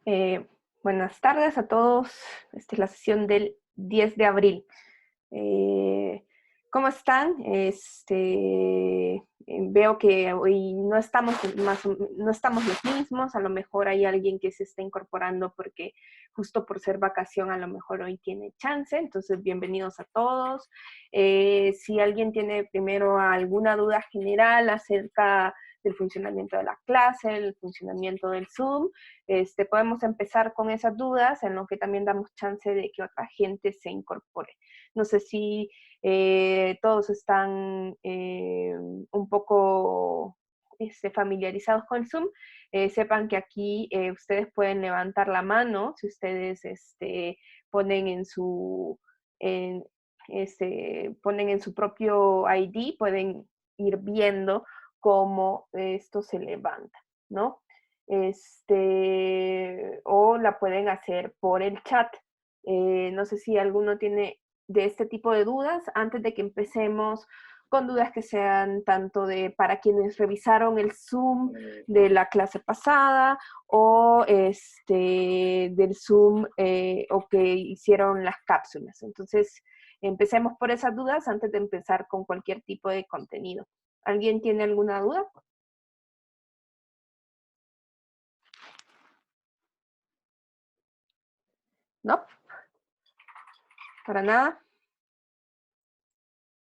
Eh, Buenas tardes a todos. Esta es la sesión del 10 de abril. ¿Cómo están? Veo que hoy no estamos los mismos. A lo mejor hay alguien que se está incorporando porque justo por ser vacación a lo mejor hoy tiene chance. Entonces, bienvenidos a todos. Si alguien tiene primero alguna duda general acerca del funcionamiento de la clase, el funcionamiento del Zoom, podemos empezar con esas dudas, en lo que también damos chance de que otra gente se incorpore. No sé si todos están un poco familiarizados con el Zoom. Sepan que aquí ustedes pueden levantar la mano si ustedes ponen en su, en, ponen en su propio ID, pueden ir viendo cómo esto se levanta, ¿no? O la pueden hacer por el chat. No sé si alguno tiene de este tipo de dudas antes de que empecemos con dudas que sean tanto de para quienes revisaron el Zoom de la clase pasada o del Zoom o que hicieron las cápsulas. Entonces, empecemos por esas dudas antes de empezar con cualquier tipo de contenido. ¿Alguien tiene alguna duda? ¿No? ¿Para nada?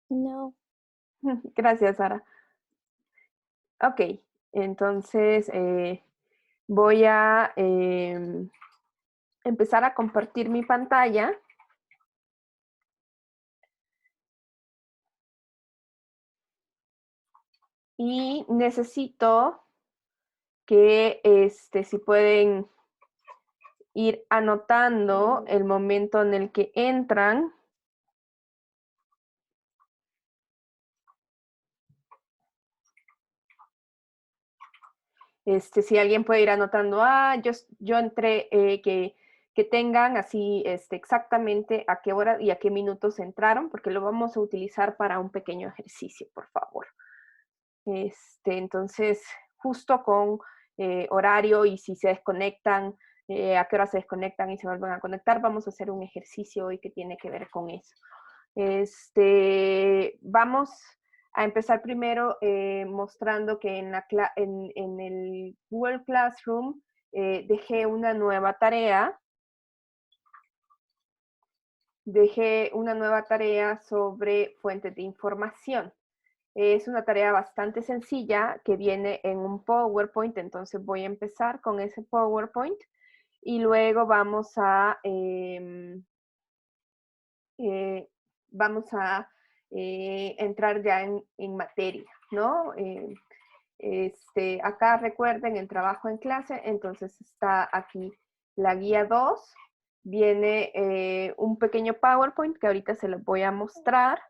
No. Gracias, Sara. Ok, entonces voy a empezar a compartir mi pantalla. Y necesito que si pueden ir anotando el momento en el que entran. Si alguien puede ir anotando, yo entré, que tengan así exactamente a qué hora y a qué minutos entraron, porque lo vamos a utilizar para un pequeño ejercicio, por favor. Entonces, justo con horario y si se desconectan, a qué hora se desconectan y se vuelven a conectar, vamos a hacer un ejercicio hoy que tiene que ver con eso. Vamos a empezar primero mostrando que en el Google Classroom dejé una nueva tarea. Dejé una nueva tarea sobre fuentes de información. Es una tarea bastante sencilla que viene en un PowerPoint, entonces voy a empezar con ese PowerPoint y luego vamos a entrar ya en materia, ¿no? Acá recuerden el trabajo en clase, entonces está aquí la guía 2, viene un pequeño PowerPoint que ahorita se los voy a mostrar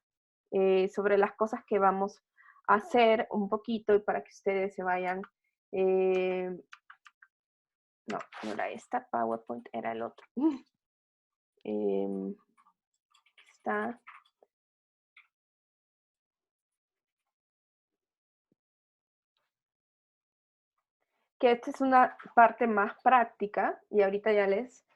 sobre las cosas que vamos a hacer un poquito y para que ustedes se vayan. No, no era esta PowerPoint, era el otro. Está. Que esta es una parte más práctica y ahorita ya les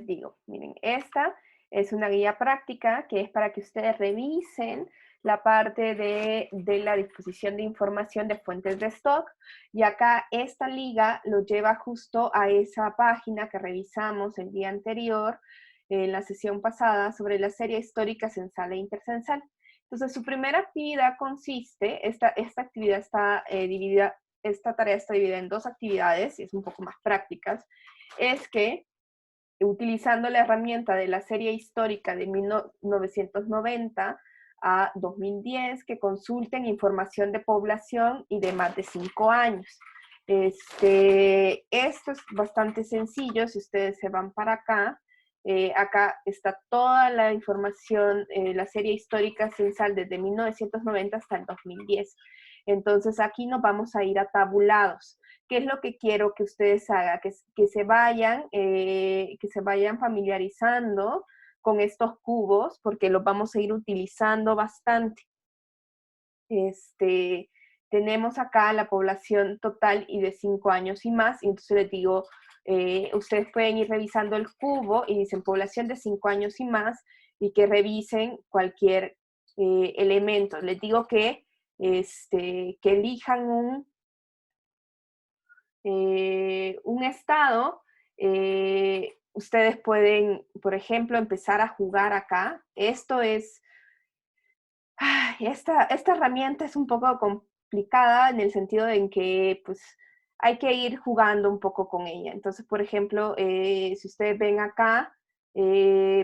digo. Miren, esta es una guía práctica que es para que ustedes revisen la parte de la disposición de información de fuentes de stock y acá esta liga lo lleva justo a esa página que revisamos el día anterior en la sesión pasada sobre la serie histórica censal e intercensal. Entonces, su primera actividad consiste, esta actividad está dividida, esta tarea está dividida en dos actividades y es un poco más prácticas, es que utilizando la herramienta de la serie histórica de 1990 a 2010, que consulten información de población y de más de 5 años. Esto es bastante sencillo, si ustedes se van para acá, acá está toda la información, la serie histórica censal desde 1990 hasta el 2010. Entonces aquí nos vamos a ir a tabulados. ¿Qué es lo que quiero que ustedes hagan? Que se vayan familiarizando con estos cubos, porque los vamos a ir utilizando bastante. tenemos acá la población total y de 5 años y más, y entonces les digo, ustedes pueden ir revisando el cubo y dicen población de 5 años y más, y que revisen cualquier elemento. Les digo que elijan un estado. Ustedes pueden, por ejemplo, empezar a jugar acá. Esto es, esta herramienta es un poco complicada en el sentido de en que pues hay que ir jugando un poco con ella. Entonces, por ejemplo, si ustedes ven acá,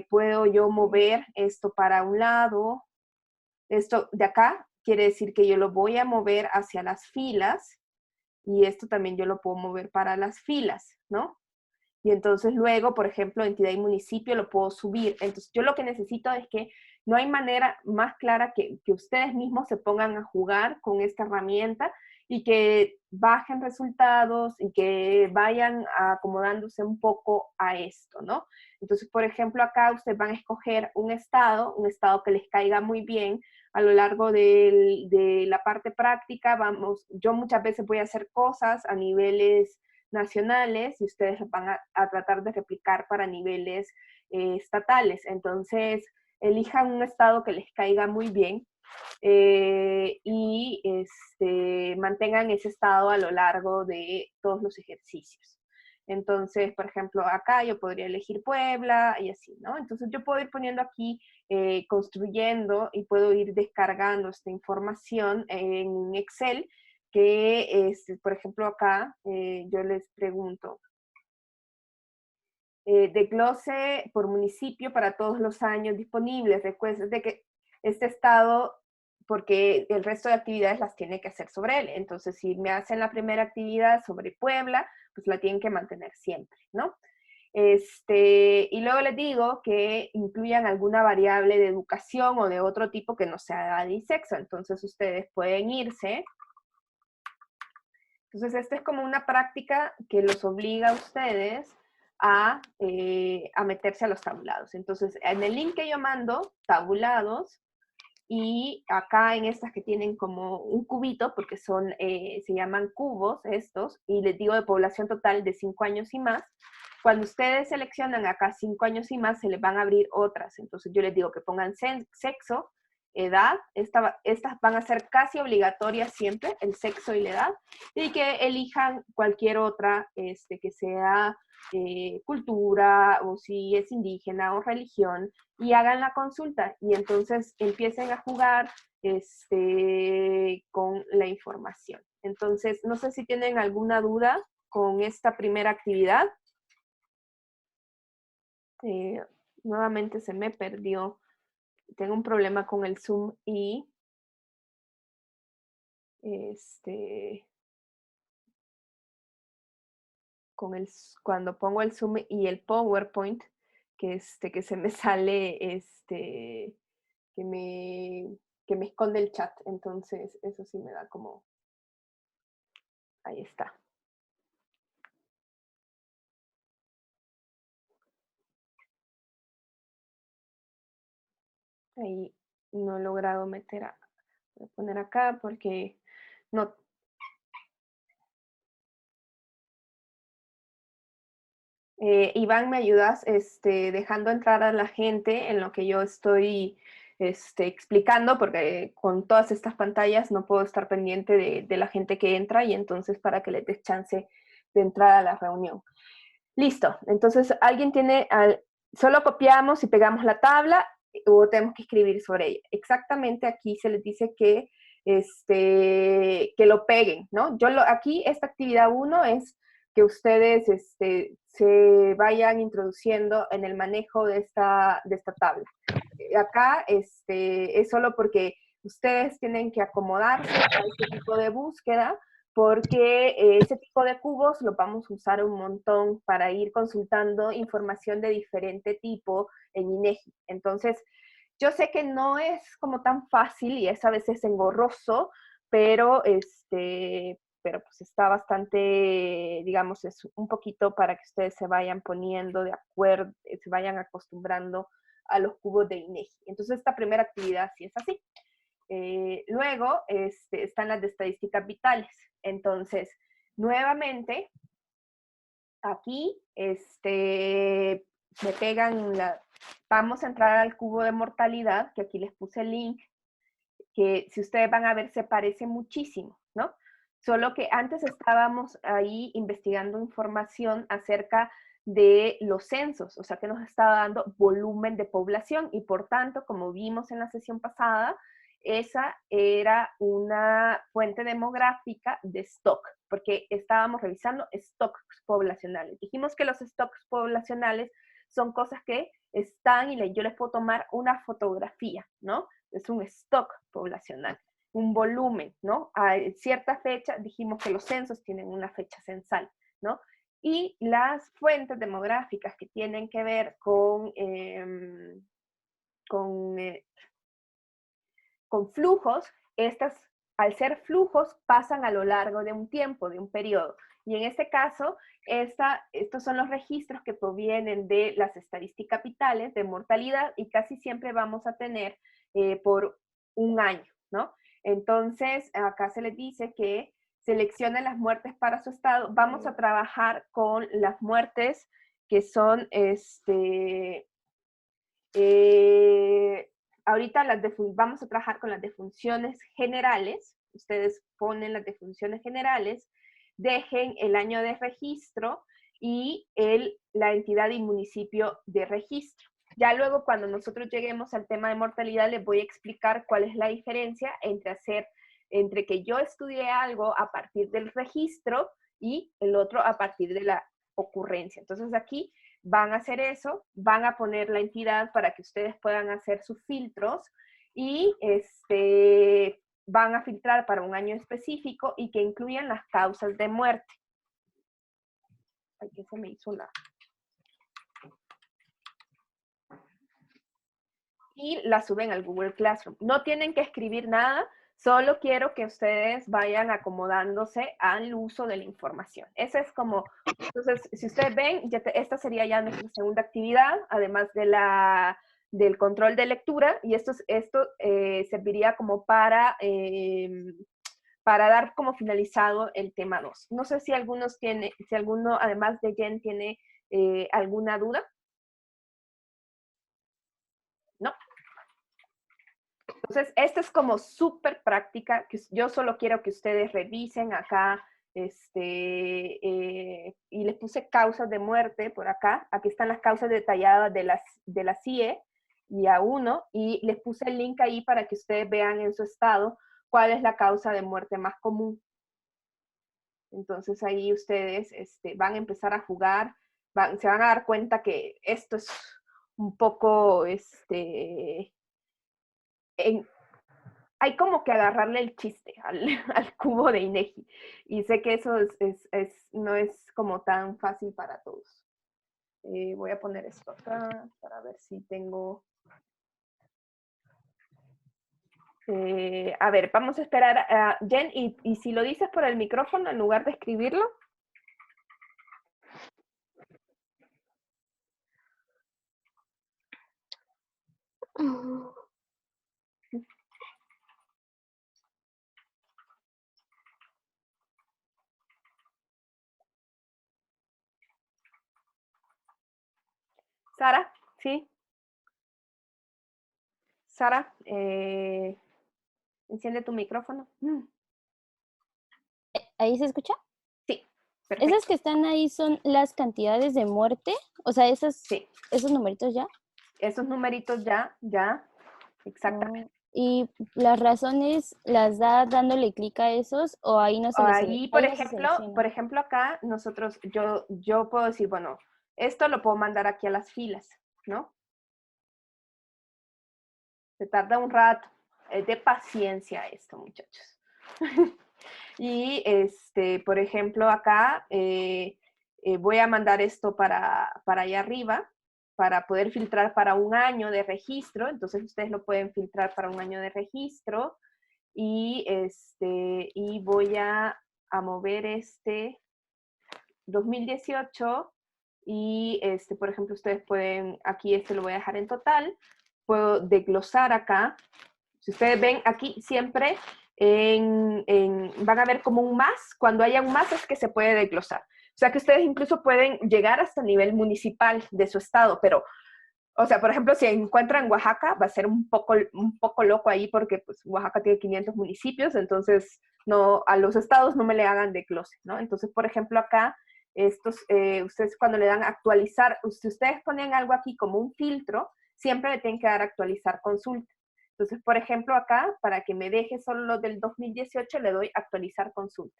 puedo yo mover esto para un lado. Esto de acá quiere decir que yo lo voy a mover hacia las filas, y esto también yo lo puedo mover para las filas, ¿no? Y entonces luego, por ejemplo, entidad y municipio lo puedo subir. Entonces yo lo que necesito es que no hay manera más clara que ustedes mismos se pongan a jugar con esta herramienta y que bajen resultados y que vayan acomodándose un poco a esto, ¿no? Entonces, por ejemplo, acá ustedes van a escoger un estado que les caiga muy bien. A lo largo de la parte práctica, yo muchas veces voy a hacer cosas a niveles nacionales y ustedes van a tratar de replicar para niveles estatales. Entonces, elijan un estado que les caiga muy bien y mantengan ese estado a lo largo de todos los ejercicios. Entonces, por ejemplo, acá yo podría elegir Puebla y así, ¿no? Entonces yo puedo ir poniendo aquí, construyendo, y puedo ir descargando esta información en Excel, que es, por ejemplo, acá yo les pregunto, desglose por municipio para todos los años disponibles. Recuerden de que este estado, porque el resto de actividades las tiene que hacer sobre él. Entonces, si me hacen la primera actividad sobre Puebla, pues la tienen que mantener siempre, ¿no? Y luego les digo que incluyan alguna variable de educación o de otro tipo que no sea edad y sexo. Entonces, ustedes pueden irse. Entonces, esta es como una práctica que los obliga a ustedes a meterse a los tabulados. Entonces, en el link que yo mando, tabulados, y acá en estas que tienen como un cubito, porque se llaman cubos estos, y les digo de población total de 5 años y más, cuando ustedes seleccionan acá 5 años y más, se les van a abrir otras. Entonces yo les digo que pongan sexo, edad, estas van a ser casi obligatorias siempre, el sexo y la edad, y que elijan cualquier otra que sea cultura, o si es indígena o religión, y hagan la consulta, y entonces empiecen a jugar con la información. Entonces, no sé si tienen alguna duda con esta primera actividad. Nuevamente se me perdió. Tengo un problema con el Zoom y cuando pongo el Zoom y el PowerPoint, que se me sale que me esconde el chat. Entonces, eso sí me da como... Ahí está. Ahí no he logrado meter voy a poner acá porque no. Iván, ¿me ayudas dejando entrar a la gente en lo que yo estoy explicando? Porque con todas estas pantallas no puedo estar pendiente de la gente que entra, y entonces para que les des chance de entrar a la reunión. Listo, entonces alguien solo copiamos y pegamos la tabla, o tenemos que escribir sobre ella. Exactamente aquí se les dice que lo peguen, ¿no? Aquí esta actividad 1 es que ustedes se vayan introduciendo en el manejo de esta tabla. Acá es solo porque ustedes tienen que acomodarse a este tipo de búsqueda, porque ese tipo de cubos lo vamos a usar un montón para ir consultando información de diferente tipo en INEGI. Entonces, yo sé que no es como tan fácil y es a veces engorroso, pero pues está bastante, digamos, es un poquito para que ustedes se vayan poniendo de acuerdo, se vayan acostumbrando a los cubos de INEGI. Entonces, esta primera actividad sí es así. Luego están las de estadísticas vitales. Entonces, nuevamente, aquí me pegan vamos a entrar al cubo de mortalidad, que aquí les puse el link, que si ustedes van a ver se parece muchísimo, ¿no? Solo que antes estábamos ahí investigando información acerca de los censos, o sea que nos estaba dando volumen de población y por tanto, como vimos en la sesión pasada, esa era una fuente demográfica de stock, porque estábamos revisando stocks poblacionales. Dijimos que los stocks poblacionales son cosas que están y yo les puedo tomar una fotografía, ¿no? Es un stock poblacional, un volumen, ¿no? A cierta fecha, dijimos que los censos tienen una fecha censal, ¿no? Y las fuentes demográficas que tienen que ver con flujos, estas, al ser flujos, pasan a lo largo de un tiempo, de un periodo. Y en este caso, estos son los registros que provienen de las estadísticas vitales de mortalidad y casi siempre vamos a tener por un año, ¿no? Entonces, acá se les dice que seleccionen las muertes para su estado. Vamos a trabajar con las muertes que son, ahorita vamos a trabajar con las defunciones generales. Ustedes ponen las defunciones generales, dejen el año de registro y la entidad y municipio de registro. Ya luego cuando nosotros lleguemos al tema de mortalidad les voy a explicar cuál es la diferencia entre que yo estudié algo a partir del registro y el otro a partir de la ocurrencia. Entonces aquí van a hacer eso, van a poner la entidad para que ustedes puedan hacer sus filtros y van a filtrar para un año específico y que incluyan las causas de muerte. Aquí se me hizo una. Y la suben al Google Classroom. No tienen que escribir nada, solo quiero que ustedes vayan acomodándose al uso de la información. Ese es como, entonces, si ustedes ven, esta sería ya nuestra segunda actividad, además del control de lectura, y esto serviría como para dar como finalizado el tema 2. No sé si alguno, además de Jen, tiene alguna duda. ¿No? Entonces, esta es como súper práctica, que yo solo quiero que ustedes revisen acá, y les puse causas de muerte por acá. Aquí están las causas detalladas de la CIE y A1, y les puse el link ahí para que ustedes vean en su estado cuál es la causa de muerte más común. Entonces ahí ustedes van a empezar a jugar, se van a dar cuenta que esto es un poco, hay como que agarrarle el chiste al cubo de INEGI. Y sé que eso no es como tan fácil para todos. Voy a poner esto acá para ver si tengo... a ver, vamos a esperar a Jen, y si lo dices por el micrófono en lugar de escribirlo. Sara, ¿sí? Sara, enciende tu micrófono. ¿Ahí se escucha? Sí, perfecto. ¿Esas que están ahí son las cantidades de muerte? O sea, sí. ¿esos numeritos ya? Esos numeritos ya, exactamente. ¿Y las razones las da dándole clic a esos o ahí no se les Ahí, por ejemplo, acá nosotros, yo puedo decir, bueno, esto lo puedo mandar aquí a las filas, ¿no? Se tarda un rato. Es de paciencia esto, muchachos. Y, por ejemplo, acá voy a mandar esto para allá arriba para poder filtrar para un año de registro. Entonces, ustedes lo pueden filtrar para un año de registro. Y, y voy a mover 2018 y, por ejemplo, ustedes pueden, aquí lo voy a dejar en total, puedo desglosar acá, Si ustedes ven aquí siempre van a ver como un más. Cuando haya un más es que se puede desglosar. O sea que ustedes incluso pueden llegar hasta el nivel municipal de su estado, pero, o sea, por ejemplo, si encuentran Oaxaca, va a ser un poco loco ahí porque pues, Oaxaca tiene 500 municipios, entonces no, a los estados no me le hagan desglose, ¿no? Entonces, por ejemplo, acá, ustedes cuando le dan actualizar, si ustedes ponen algo aquí como un filtro, siempre le tienen que dar actualizar consulta. Entonces, por ejemplo, acá, para que me deje solo lo del 2018, le doy actualizar consulta.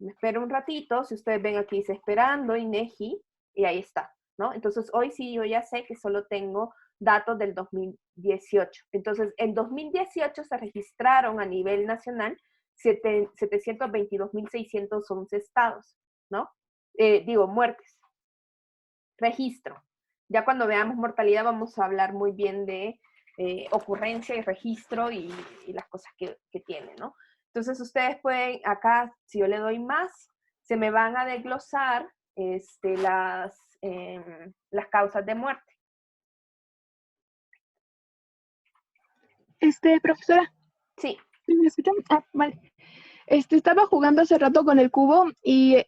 Me espero un ratito, si ustedes ven aquí dice esperando INEGI, y ahí está, ¿no? Entonces hoy sí yo ya sé que solo tengo datos del 2018. Entonces en 2018 se registraron a nivel nacional 722.611 estados, ¿no? Muertes. Registro. Ya cuando veamos mortalidad vamos a hablar muy bien de ocurrencia y registro y las cosas que tiene, ¿no? Entonces ustedes pueden, acá, si yo le doy más, se me van a desglosar las causas de muerte. Profesora. Sí. ¿Me escuchan? Ah, vale. Estaba jugando hace rato con el cubo y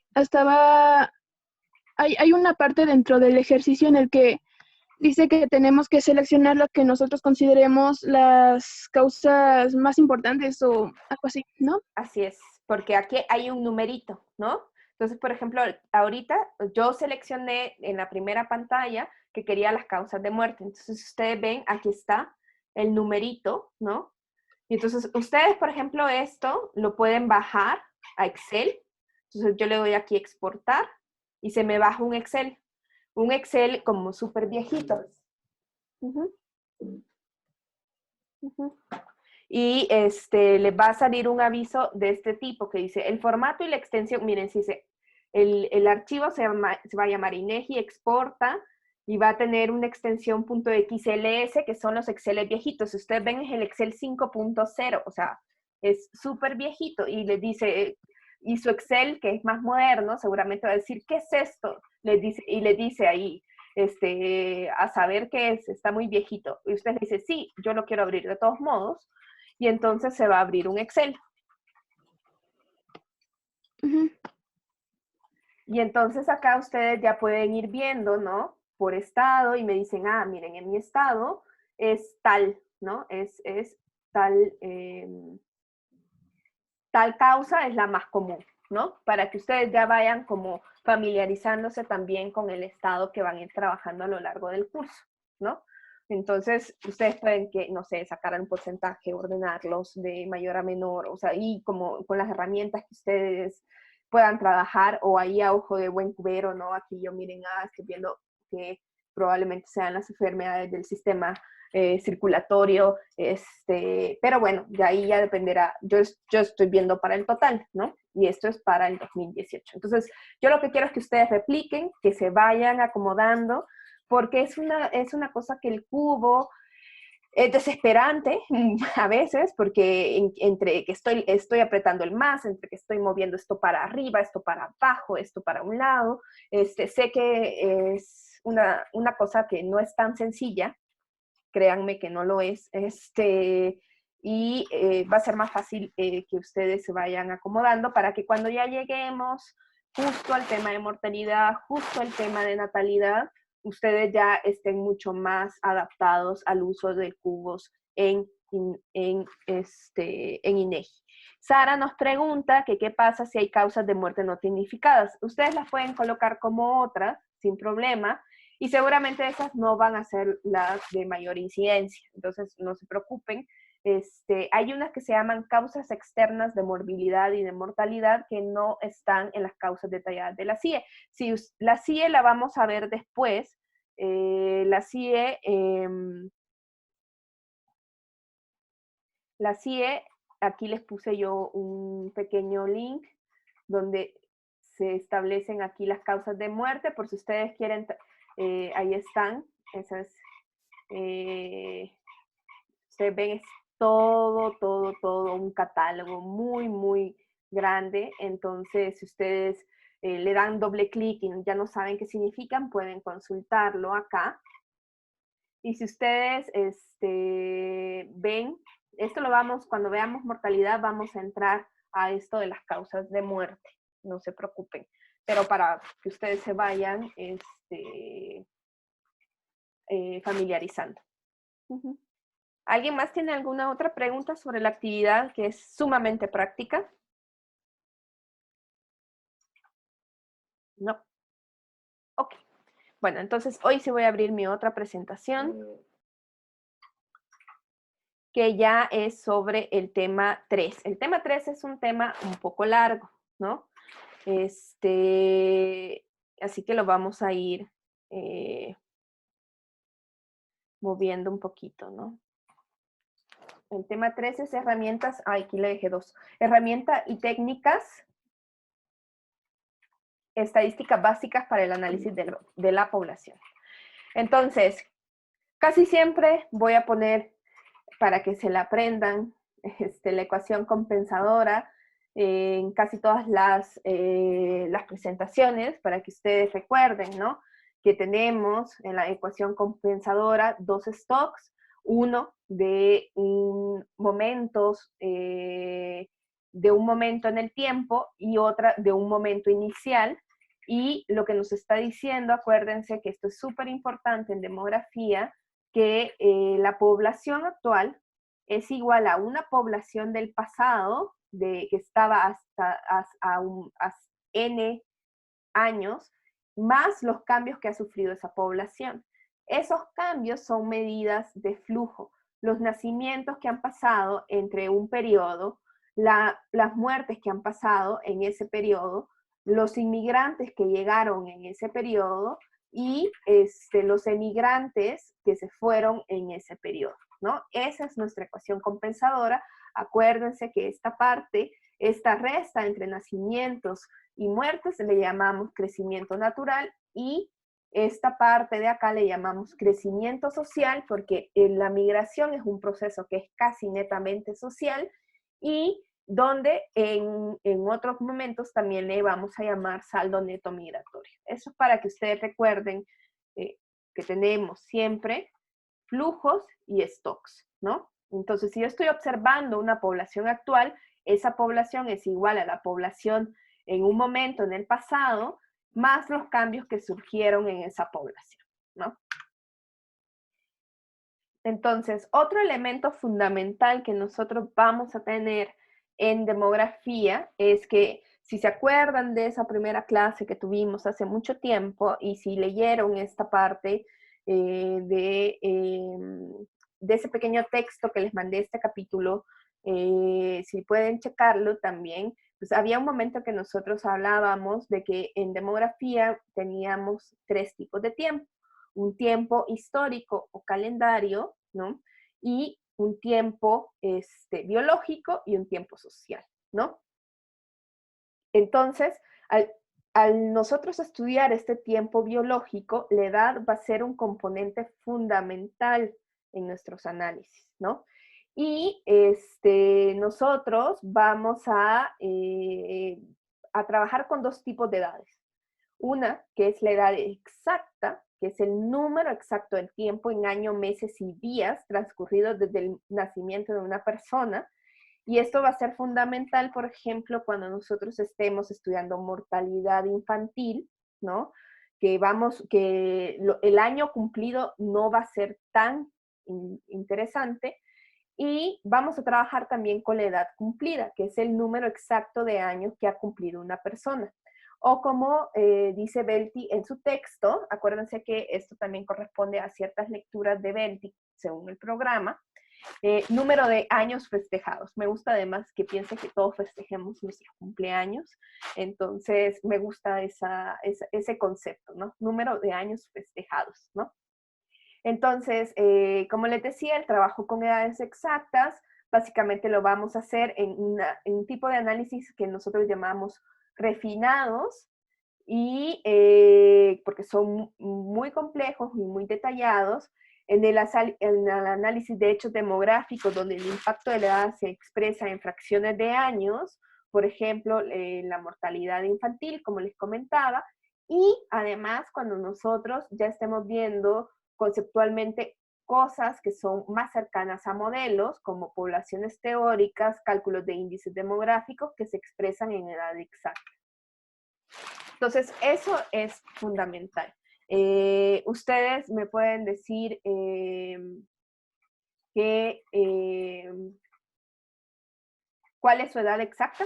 hay una parte dentro del ejercicio en el que dice que tenemos que seleccionar lo que nosotros consideremos las causas más importantes o algo así, ¿no? Así es, porque aquí hay un numerito, ¿no? Entonces, por ejemplo, ahorita yo seleccioné en la primera pantalla que quería las causas de muerte. Entonces, ustedes ven, aquí está el numerito, ¿no? Y entonces, ustedes, por ejemplo, esto lo pueden bajar a Excel. Entonces, yo le doy aquí exportar y se me baja un Excel. Un Excel como súper viejito. Uh-huh. Uh-huh. Y les va a salir un aviso de este tipo que dice, el formato y la extensión, miren, si el archivo se va a llamar INEGI exporta y va a tener una extensión .xls, que son los Excel viejitos. Si ustedes ven, es el Excel 5.0, o sea, es súper viejito. Y les dice, y su Excel, que es más moderno, seguramente va a decir, ¿qué es esto? Y le dice ahí, a saber qué es, está muy viejito. Y usted le dice, sí, yo lo quiero abrir de todos modos. Y entonces se va a abrir un Excel. Uh-huh. Y entonces acá ustedes ya pueden ir viendo, ¿no? Por estado y me dicen, ah, miren, en mi estado es tal, ¿no? Es tal, tal causa es la más común, ¿no? Para que ustedes ya vayan como familiarizándose también con el estado que van a ir trabajando a lo largo del curso, ¿no? Entonces, ustedes pueden, no sé, sacar un porcentaje, ordenarlos de mayor a menor, o sea, y como con las herramientas que ustedes puedan trabajar, o ahí a ojo de buen cubero, ¿no? Aquí yo miren, estoy viendo que probablemente sean las enfermedades del sistema circulatorio, pero bueno, de ahí ya dependerá, yo estoy viendo para el total, ¿no? Y esto es para el 2018. Entonces, yo lo que quiero es que ustedes repliquen, que se vayan acomodando, porque es una cosa que el cubo es desesperante a veces, porque entre que estoy apretando el más, entre que estoy moviendo esto para arriba, esto para abajo, esto para un lado, sé que es una cosa que no es tan sencilla, créanme que no lo es, y va a ser más fácil que ustedes se vayan acomodando para que cuando ya lleguemos justo al tema de mortalidad, justo al tema de natalidad, ustedes ya estén mucho más adaptados al uso de cubos en INEGI. Sara nos pregunta que qué pasa si hay causas de muerte no tecnificadas. Ustedes las pueden colocar como otras, sin problema, y seguramente esas no van a ser las de mayor incidencia, entonces no se preocupen. Hay unas que se llaman causas externas de morbilidad y de mortalidad que no están en las causas detalladas de la CIE. Si la CIE la vamos a ver después, la CIE, aquí les puse yo un pequeño link donde se establecen aquí las causas de muerte, por si ustedes quieren, ahí están, esas, ustedes ven, es todo un catálogo muy, muy grande, entonces si ustedes le dan doble clic y ya no saben qué significan, pueden consultarlo acá. Y si ustedes ven, esto lo vamos, cuando veamos mortalidad, vamos a entrar a esto de las causas de muerte, no se preocupen. Pero para que ustedes se vayan familiarizando. ¿Alguien más tiene alguna otra pregunta sobre la actividad que es sumamente práctica? No. Ok. Bueno, entonces hoy sí voy a abrir mi otra presentación, que ya es sobre el tema 3. El tema 3 es un tema un poco largo, ¿no? Así que lo vamos a ir moviendo un poquito, ¿no? El tema 3 es herramientas, aquí le dejé 2. Herramientas y técnicas estadísticas básicas para el análisis de la población. Entonces, casi siempre voy a poner, para que se la aprendan, la ecuación compensadora en casi todas las presentaciones, para que ustedes recuerden, ¿no? Que tenemos en la ecuación compensadora dos stocks, uno de momentos, de un momento en el tiempo y otra de un momento inicial. Y lo que nos está diciendo, acuérdense que esto es súper importante en demografía, que la población actual es igual a una población del pasado, que estaba hasta N años, más los cambios que ha sufrido esa población. Esos cambios son medidas de flujo. Los nacimientos que han pasado entre un periodo, las muertes que han pasado en ese periodo, los inmigrantes que llegaron en ese periodo y los emigrantes que se fueron en ese periodo, ¿no? Esa es nuestra ecuación compensadora. Acuérdense que esta parte, esta resta entre nacimientos y muertes le llamamos crecimiento natural, y esta parte de acá le llamamos crecimiento social, porque la migración es un proceso que es casi netamente social, y donde en otros momentos también le vamos a llamar saldo neto migratorio. Eso es para que ustedes recuerden que tenemos siempre flujos y stocks, ¿no? Entonces, si yo estoy observando una población actual, esa población es igual a la población en un momento en el pasado, más los cambios que surgieron en esa población, ¿no? Entonces, otro elemento fundamental que nosotros vamos a tener en demografía es que, si se acuerdan de esa primera clase que tuvimos hace mucho tiempo, y si leyeron esta parte de ese pequeño texto que les mandé, este capítulo, si pueden checarlo también, pues había un momento que nosotros hablábamos de que en demografía teníamos 3 tipos de tiempo: un tiempo histórico o calendario, ¿no? Y un tiempo biológico y un tiempo social, ¿no? Entonces, al nosotros estudiar este tiempo biológico, la edad va a ser un componente fundamental en nuestros análisis, ¿no? Y nosotros vamos a trabajar con 2 tipos de edades. Una, que es la edad exacta, que es el número exacto del tiempo en años, meses y días transcurridos desde el nacimiento de una persona. Y esto va a ser fundamental, por ejemplo, cuando nosotros estemos estudiando mortalidad infantil, ¿no? Que el año cumplido no va a ser tan interesante. Y vamos a trabajar también con la edad cumplida, que es el número exacto de años que ha cumplido una persona. O como dice Belty en su texto, acuérdense que esto también corresponde a ciertas lecturas de Belty según el programa, número de años festejados. Me gusta además que piense que todos festejemos nuestros cumpleaños, entonces me gusta ese concepto, ¿no? Número de años festejados, ¿no? Entonces, como les decía, el trabajo con edades exactas, básicamente lo vamos a hacer en un tipo de análisis que nosotros llamamos refinados, y porque son muy complejos y muy detallados. En el análisis de hechos demográficos, donde el impacto de la edad se expresa en fracciones de años, por ejemplo, la mortalidad infantil, como les comentaba, y además cuando nosotros ya estemos viendo conceptualmente cosas que son más cercanas a modelos, como poblaciones teóricas, cálculos de índices demográficos que se expresan en edad exacta. Entonces, eso es fundamental. Ustedes me pueden decir ¿cuál es su edad exacta?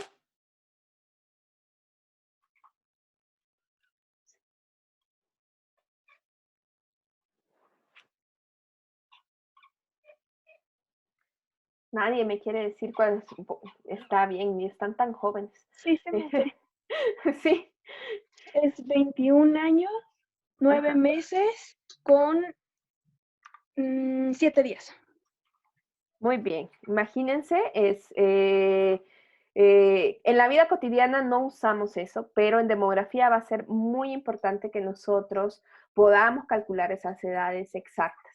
Nadie me quiere decir cuál es. Está bien, ni están tan jóvenes. Sí, se me hace. Sí. Es 21 años, 9 Ajá. meses con 7 días. Muy bien. Imagínense, en la vida cotidiana no usamos eso, pero en demografía va a ser muy importante que nosotros podamos calcular esas edades exactas.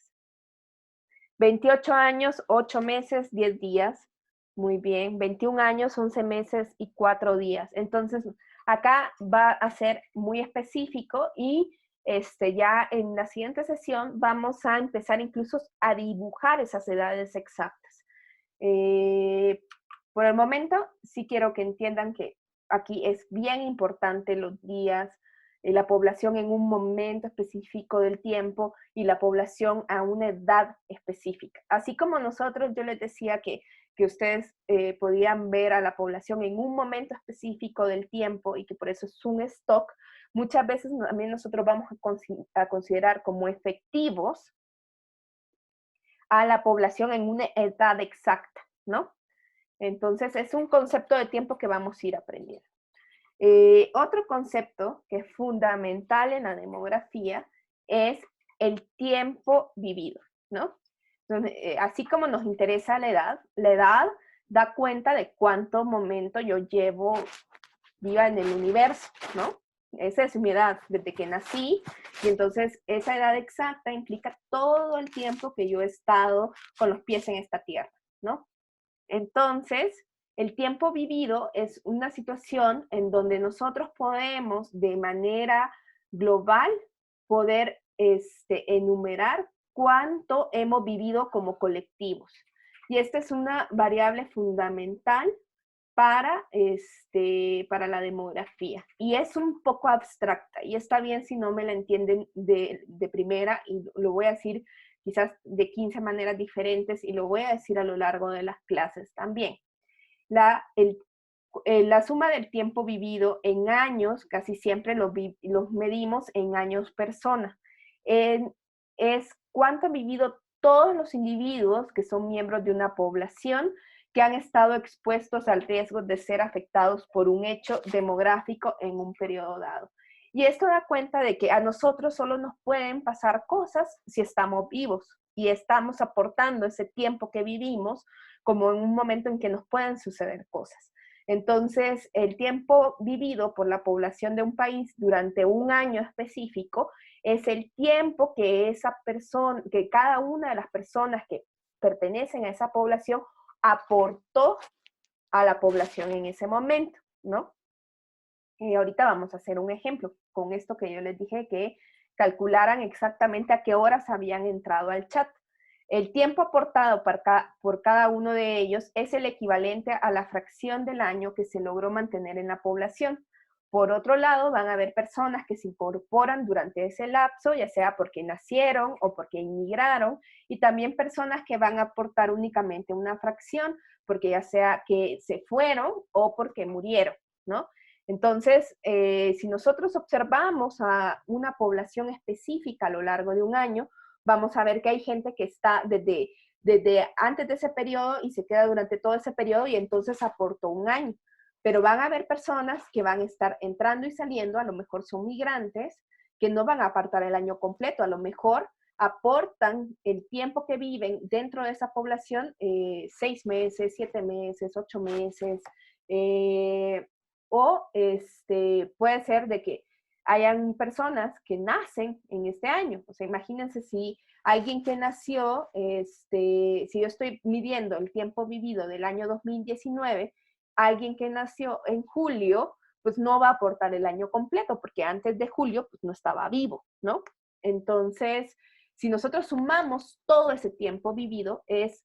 28 años, 8 meses, 10 días. Muy bien. 21 años, 11 meses y 4 días. Entonces, acá va a ser muy específico y ya en la siguiente sesión vamos a empezar incluso a dibujar esas edades exactas. Por el momento, sí quiero que entiendan que aquí es bien importante los días, la población en un momento específico del tiempo y la población a una edad específica. Así como nosotros, yo les decía que ustedes podían ver a la población en un momento específico del tiempo y que por eso es un stock, muchas veces también nosotros vamos a considerar como efectivos a la población en una edad exacta, ¿no? Entonces, es un concepto de tiempo que vamos a ir aprendiendo. Otro concepto que es fundamental en la demografía es el tiempo vivido, ¿no? Entonces, así como nos interesa la edad da cuenta de cuánto momento yo llevo viva en el universo, ¿no? Esa es mi edad, desde que nací, y entonces esa edad exacta implica todo el tiempo que yo he estado con los pies en esta tierra, ¿no? Entonces, el tiempo vivido es una situación en donde nosotros podemos de manera global poder enumerar cuánto hemos vivido como colectivos. Y esta es una variable fundamental para la demografía. Y es un poco abstracta, y está bien si no me la entienden de primera, y lo voy a decir quizás de 15 maneras diferentes, y lo voy a decir a lo largo de las clases también. La suma del tiempo vivido en años, casi siempre los medimos en años persona. Es cuánto han vivido todos los individuos que son miembros de una población que han estado expuestos al riesgo de ser afectados por un hecho demográfico en un periodo dado. Y esto da cuenta de que a nosotros solo nos pueden pasar cosas si estamos vivos y estamos aportando ese tiempo que vivimos como en un momento en que nos pueden suceder cosas. Entonces, el tiempo vivido por la población de un país durante un año específico es el tiempo que que cada una de las personas que pertenecen a esa población aportó a la población en ese momento, ¿no? Y ahorita vamos a hacer un ejemplo con esto que yo les dije, que calcularan exactamente a qué horas habían entrado al chat. El tiempo aportado por cada uno de ellos es el equivalente a la fracción del año que se logró mantener en la población. Por otro lado, van a haber personas que se incorporan durante ese lapso, ya sea porque nacieron o porque inmigraron, y también personas que van a aportar únicamente una fracción, porque ya sea que se fueron o porque murieron, ¿no? Entonces, si nosotros observamos a una población específica a lo largo de un año, vamos a ver que hay gente que está desde antes de ese periodo y se queda durante todo ese periodo y entonces aportó un año. Pero van a haber personas que van a estar entrando y saliendo, a lo mejor son migrantes, que no van a apartar el año completo, a lo mejor aportan el tiempo que viven dentro de esa población, 6 meses, 7 meses, 8 meses, o puede ser de que hayan personas que nacen en este año. O sea, imagínense si alguien que nació, si yo estoy midiendo el tiempo vivido del año 2019, alguien que nació en julio, pues no va a aportar el año completo, porque antes de julio pues no estaba vivo, ¿no? Entonces, Si nosotros sumamos todo ese tiempo vivido, es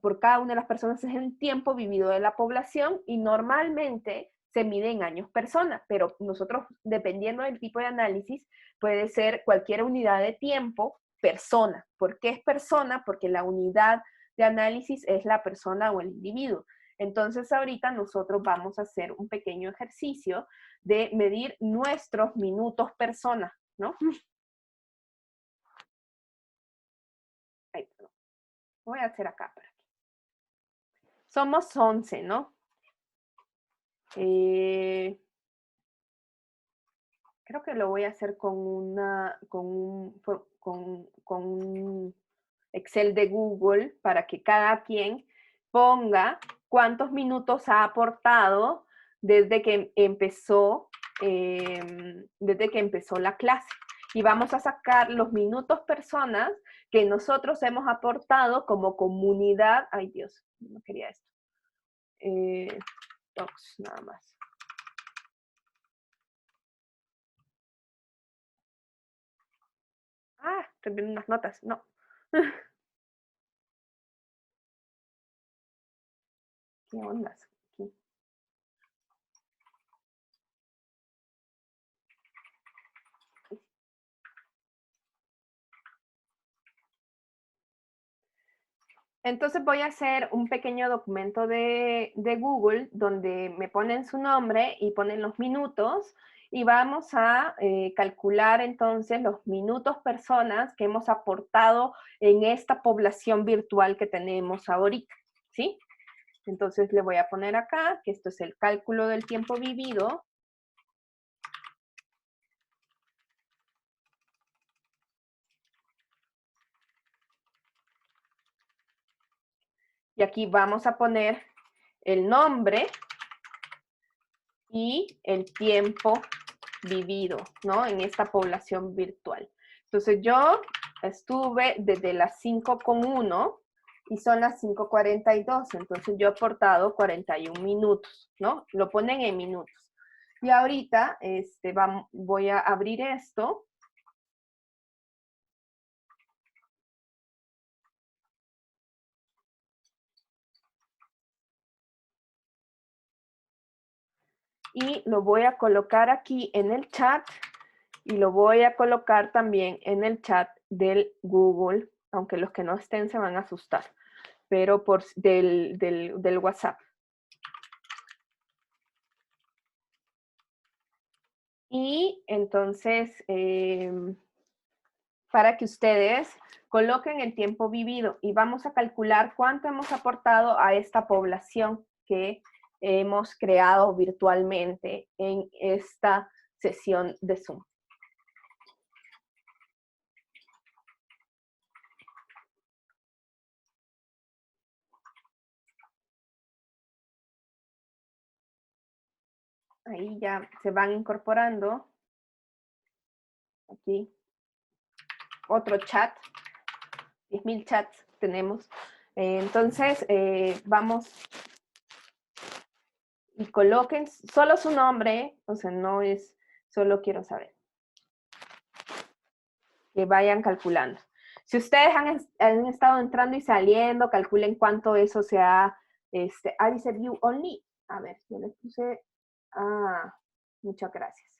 por cada una de las personas es el tiempo vivido de la población y normalmente se mide en años persona, pero nosotros, dependiendo del tipo de análisis, puede ser cualquier unidad de tiempo persona. ¿Por qué es persona? Porque la unidad de análisis es la persona o el individuo. Entonces ahorita nosotros vamos a hacer un pequeño ejercicio de medir nuestros minutos persona, ¿no? Ay, perdón. Voy a hacer acá. Somos 11, ¿no? Creo que lo voy a hacer con un Excel de Google para que cada quien ponga cuántos minutos ha aportado desde que empezó la clase. Y vamos a sacar los minutos personas que nosotros hemos aportado como comunidad. Ay, Dios, no quería esto. Docs, nada más. Ah, estoy viendo unas notas. No. ¿Qué ondas? Aquí. Entonces voy a hacer un pequeño documento de Google donde me ponen su nombre y ponen los minutos y vamos a calcular entonces los minutos personas que hemos aportado en esta población virtual que tenemos ahorita, ¿sí? Entonces le voy a poner acá que esto es el cálculo del tiempo vivido. Y aquí vamos a poner el nombre y el tiempo vivido, ¿no? En esta población virtual. Entonces yo estuve desde las 5:01 y son las 5:42, entonces yo he aportado 41 minutos, ¿no? Lo ponen en minutos. Y ahorita voy a abrir esto. Y lo voy a colocar aquí en el chat y lo voy a colocar también en el chat del Google, aunque los que no estén se van a asustar, pero del WhatsApp. Y entonces, para que ustedes coloquen el tiempo vivido y vamos a calcular cuánto hemos aportado a esta población que hemos creado virtualmente en esta sesión de Zoom. Ahí ya se van incorporando. Aquí. Otro chat. 10.000 chats tenemos. Entonces, vamos y coloquen solo su nombre, o sea, no es solo quiero saber. Que vayan calculando. Si ustedes han estado entrando y saliendo, calculen cuánto eso se ha, dice view only. A ver, yo les puse, muchas gracias.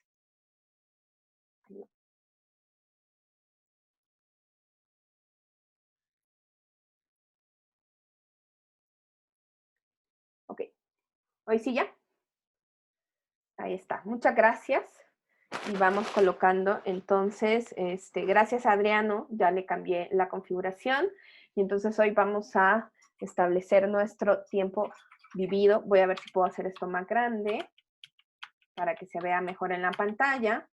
Ok, hoy sí ya. Ahí está, muchas gracias. Y vamos colocando, entonces, gracias a Adriano, ya le cambié la configuración. Y entonces hoy vamos a establecer nuestro tiempo vivido. Voy a ver si puedo hacer esto más grande para que se vea mejor en la pantalla.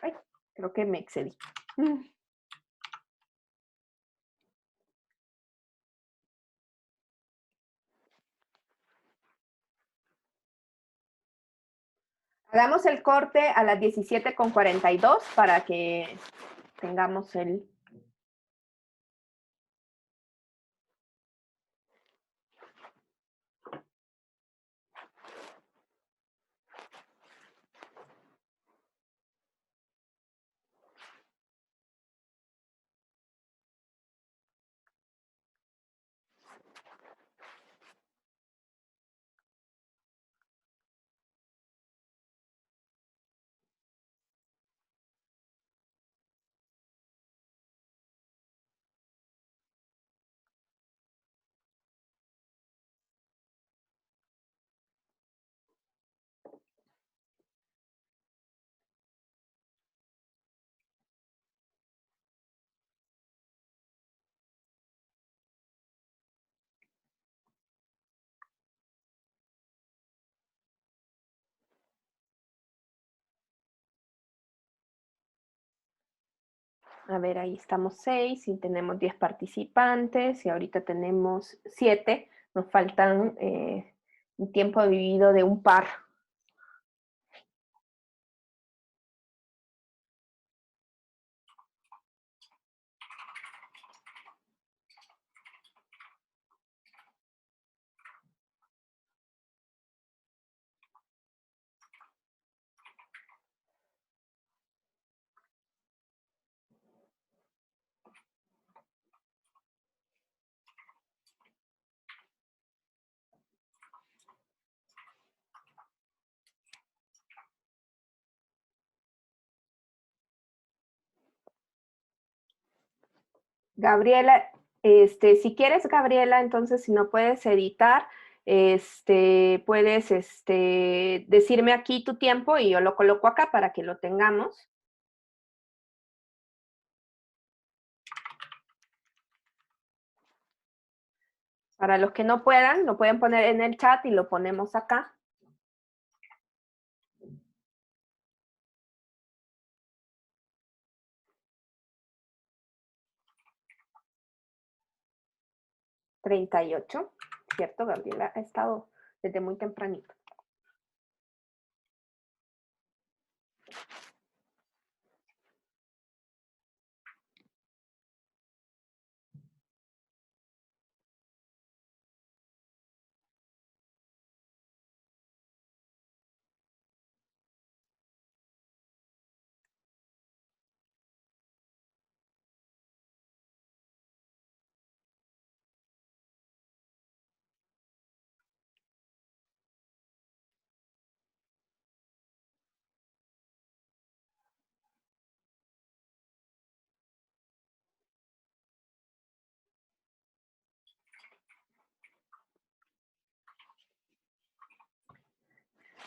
Ay, creo que me excedí. Hagamos el corte a las 17:42 para que tengamos el A ver, ahí estamos 6 y tenemos 10 participantes y ahorita tenemos 7. Nos faltan un tiempo vivido de un par. Gabriela, si quieres, Gabriela, entonces si no puedes editar, puedes decirme aquí tu tiempo y yo lo coloco acá para que lo tengamos. Para los que no puedan, lo pueden poner en el chat y lo ponemos acá. $38, ¿cierto? Gabriela ha estado desde muy tempranito.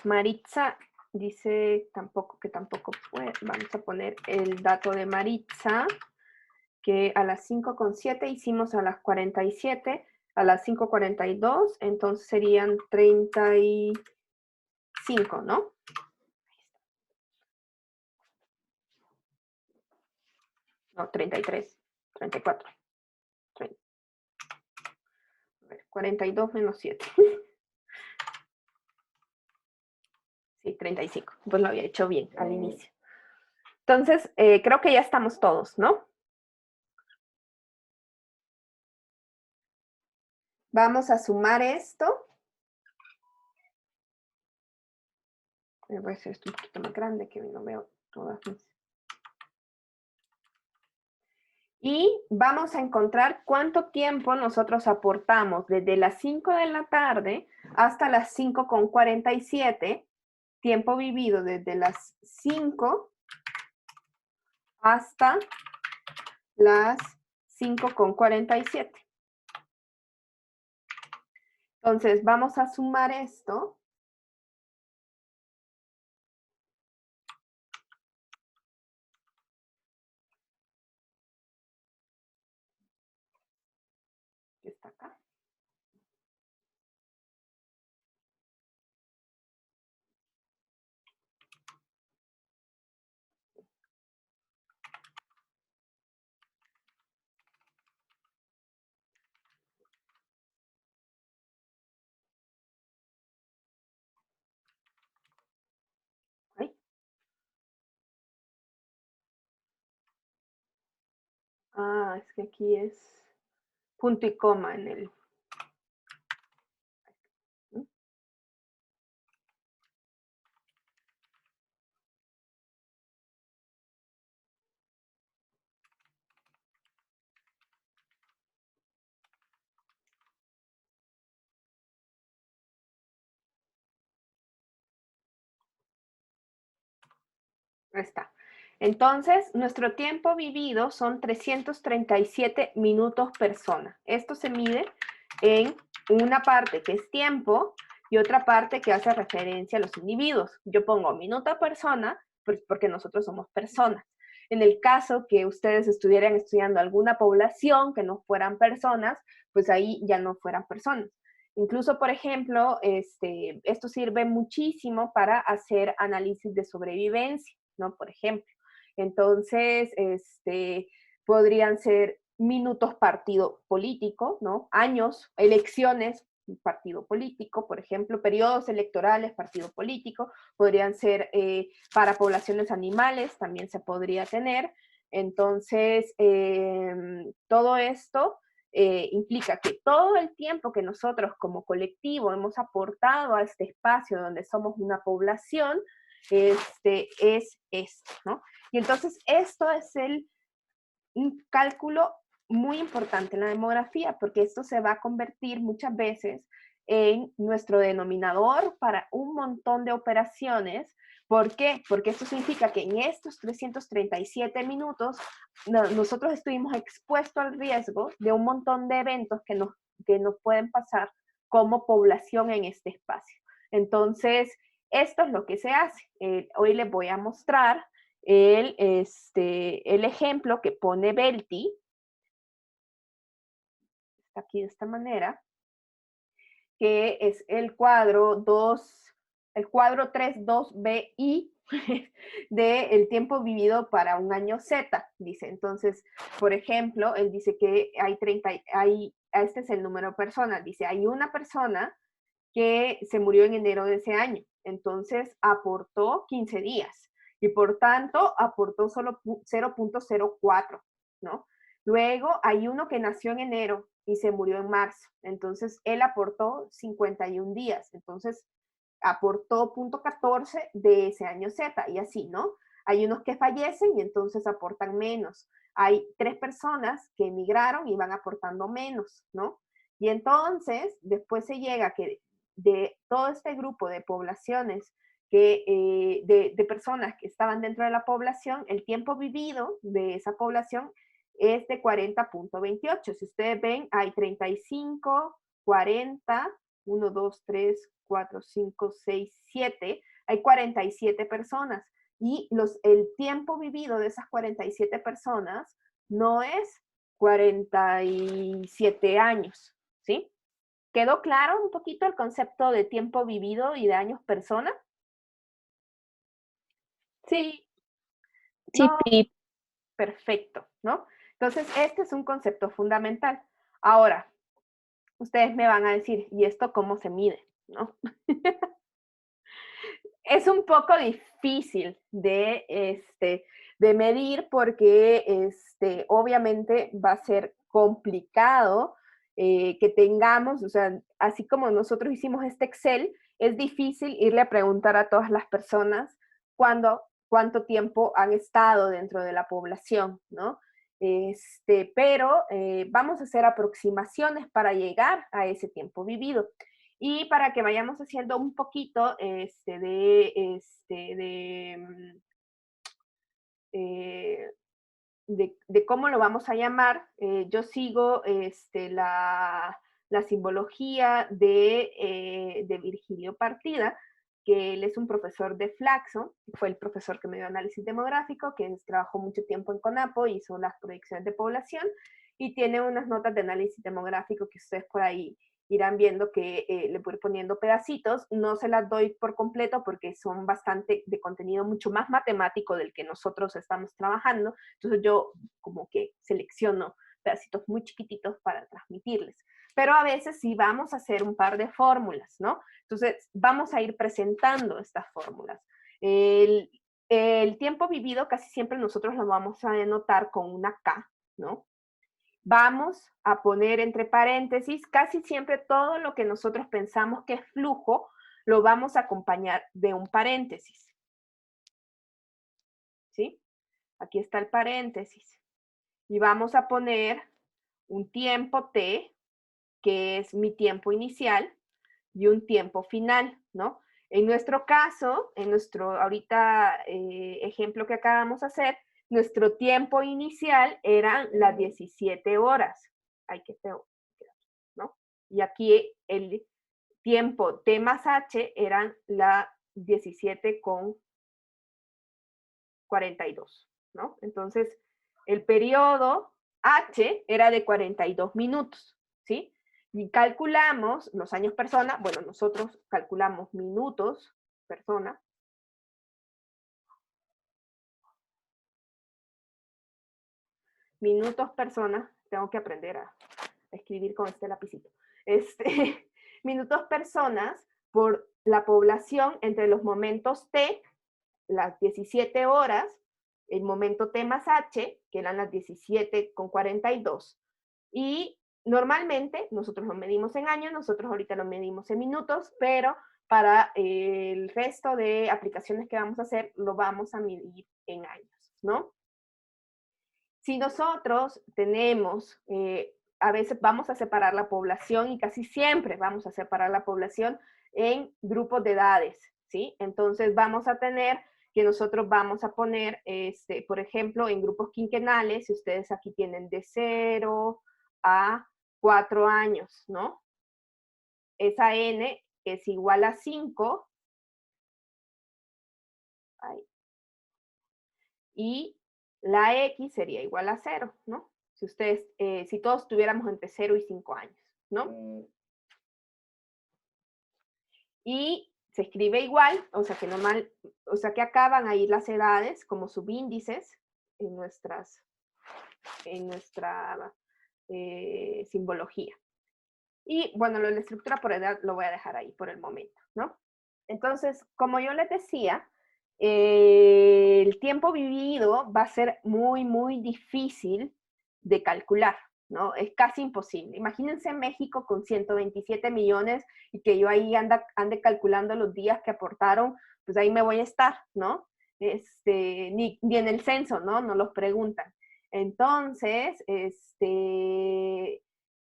Maritza dice que tampoco puede. Vamos a poner el dato de Maritza, que a las 5:07 hicimos a las 47, a las 5:42, entonces serían 35, ¿no? No, 33, 34. 42 menos 7. Sí, 35. Pues lo había hecho bien al inicio. Entonces, creo que ya estamos todos, ¿no? Vamos a sumar esto. Voy a hacer esto un poquito más grande que no veo todas mis. Y vamos a encontrar cuánto tiempo nosotros aportamos desde las 5 de la tarde hasta las 5:47, tiempo vivido desde las 5 hasta las 5:47. Entonces, vamos a sumar esto. Que está acá. Ahí. Ah, es que aquí es punto y coma en el. Ahí está. Entonces, nuestro tiempo vivido son 337 minutos persona. Esto se mide en una parte que es tiempo y otra parte que hace referencia a los individuos. Yo pongo minuto persona, pues porque nosotros somos personas. En el caso que ustedes estuvieran estudiando alguna población que no fueran personas, pues ahí ya no fueran personas. Incluso, por ejemplo, esto sirve muchísimo para hacer análisis de sobrevivencia, ¿no? Por ejemplo, Entonces, podrían ser minutos partido político, ¿no? Años, elecciones, partido político, por ejemplo, periodos electorales, partido político, podrían ser para poblaciones animales, también se podría tener. Entonces, todo esto implica que todo el tiempo que nosotros como colectivo hemos aportado a este espacio donde somos una población, es esto, ¿no? Y entonces esto es un cálculo muy importante en la demografía, porque esto se va a convertir muchas veces en nuestro denominador para un montón de operaciones. ¿Por qué? Porque esto significa que en estos 337 minutos nosotros estuvimos expuestos al riesgo de un montón de eventos que nos pueden pasar como población en este espacio. Entonces, esto es lo que se hace. Hoy les voy a mostrar el ejemplo que pone Belti, está aquí de esta manera, que es el cuadro 32BI del tiempo vivido para un año Z, dice. Entonces, por ejemplo, él dice que este es el número de personas, dice, hay una persona que se murió en enero de ese año, entonces aportó 15 días y por tanto aportó solo 0.04, ¿no? Luego hay uno que nació en enero y se murió en marzo, entonces él aportó 51 días, entonces aportó 0.14 de ese año Z y así, ¿no? Hay unos que fallecen y entonces aportan menos. Hay 3 personas que emigraron y van aportando menos, ¿no? Y entonces después se llega que de todo este grupo de poblaciones, de personas que estaban dentro de la población, el tiempo vivido de esa población es de 40.28. Si ustedes ven, hay 35, 40, 1, 2, 3, 4, 5, 6, 7, hay 47 personas. Y el tiempo vivido de esas 47 personas no es 47 años, ¿sí? ¿Quedó claro un poquito el concepto de tiempo vivido y de años persona? Sí, sí, No, Pip. perfecto, ¿no? Entonces, este es un concepto fundamental. Ahora, ustedes me van a decir, ¿y esto cómo se mide? ¿No? Es un poco difícil de medir porque obviamente va a ser complicado que tengamos, o sea, así como nosotros hicimos este Excel, es difícil irle a preguntar a todas las personas cuánto tiempo han estado dentro de la población, ¿no? Pero vamos a hacer aproximaciones para llegar a ese tiempo vivido. Y para que vayamos haciendo un poquito de cómo lo vamos a llamar, yo sigo la simbología de Virgilio Partida, que él es un profesor de Flaxo, fue el profesor que me dio análisis demográfico, que trabajó mucho tiempo en CONAPO, hizo las proyecciones de población, y tiene unas notas de análisis demográfico que ustedes por ahí irán viendo que le voy poniendo pedacitos. No se las doy por completo porque son bastante de contenido mucho más matemático del que nosotros estamos trabajando. Entonces yo como que selecciono pedacitos muy chiquititos para transmitirles. Pero a veces sí vamos a hacer un par de fórmulas, ¿no? Entonces vamos a ir presentando estas fórmulas. El tiempo vivido casi siempre nosotros lo vamos a denotar con una K, ¿no? Vamos a poner entre paréntesis casi siempre todo lo que nosotros pensamos que es flujo, lo vamos a acompañar de un paréntesis. ¿Sí? Aquí está el paréntesis. Y vamos a poner un tiempo T, que es mi tiempo inicial, y un tiempo final, ¿no? En nuestro caso, en nuestro ahorita ejemplo que acabamos de hacer, nuestro tiempo inicial eran las 17 horas. Ay, qué feo, ¿no? Y aquí el tiempo T más H eran las 17:42, ¿no? Entonces, el periodo H era de 42 minutos, ¿sí? Y calculamos los años persona, bueno, nosotros calculamos minutos persona, minutos personas, tengo que aprender a escribir con este lapicito, minutos personas por la población entre los momentos T, las 17 horas, el momento T más H, que eran las 17:42, y normalmente nosotros lo medimos en años, nosotros ahorita lo medimos en minutos, pero para el resto de aplicaciones que vamos a hacer, lo vamos a medir en años, ¿no? Si nosotros tenemos, a veces vamos a separar la población y casi siempre vamos a separar la población en grupos de edades, ¿sí? Entonces vamos a tener que nosotros vamos a poner, por ejemplo, en grupos quinquenales, si ustedes aquí tienen de 0 a 4 años, ¿no? Esa n es igual a 5. Y la X sería igual a 0, ¿no? Si ustedes, si todos tuviéramos entre 0 y 5 años, ¿no? Y se escribe igual, o sea que normal, o sea que acá van a ir las edades como subíndices en nuestra simbología. Y bueno, lo de la estructura por edad lo voy a dejar ahí por el momento, ¿no? Entonces, como yo les decía, el tiempo vivido va a ser muy, muy difícil de calcular, ¿no? Es casi imposible. Imagínense México con 127 millones y que yo ahí ande calculando los días que aportaron, pues ahí me voy a estar, ¿no? Ni en el censo, ¿no? Nos los preguntan. Entonces,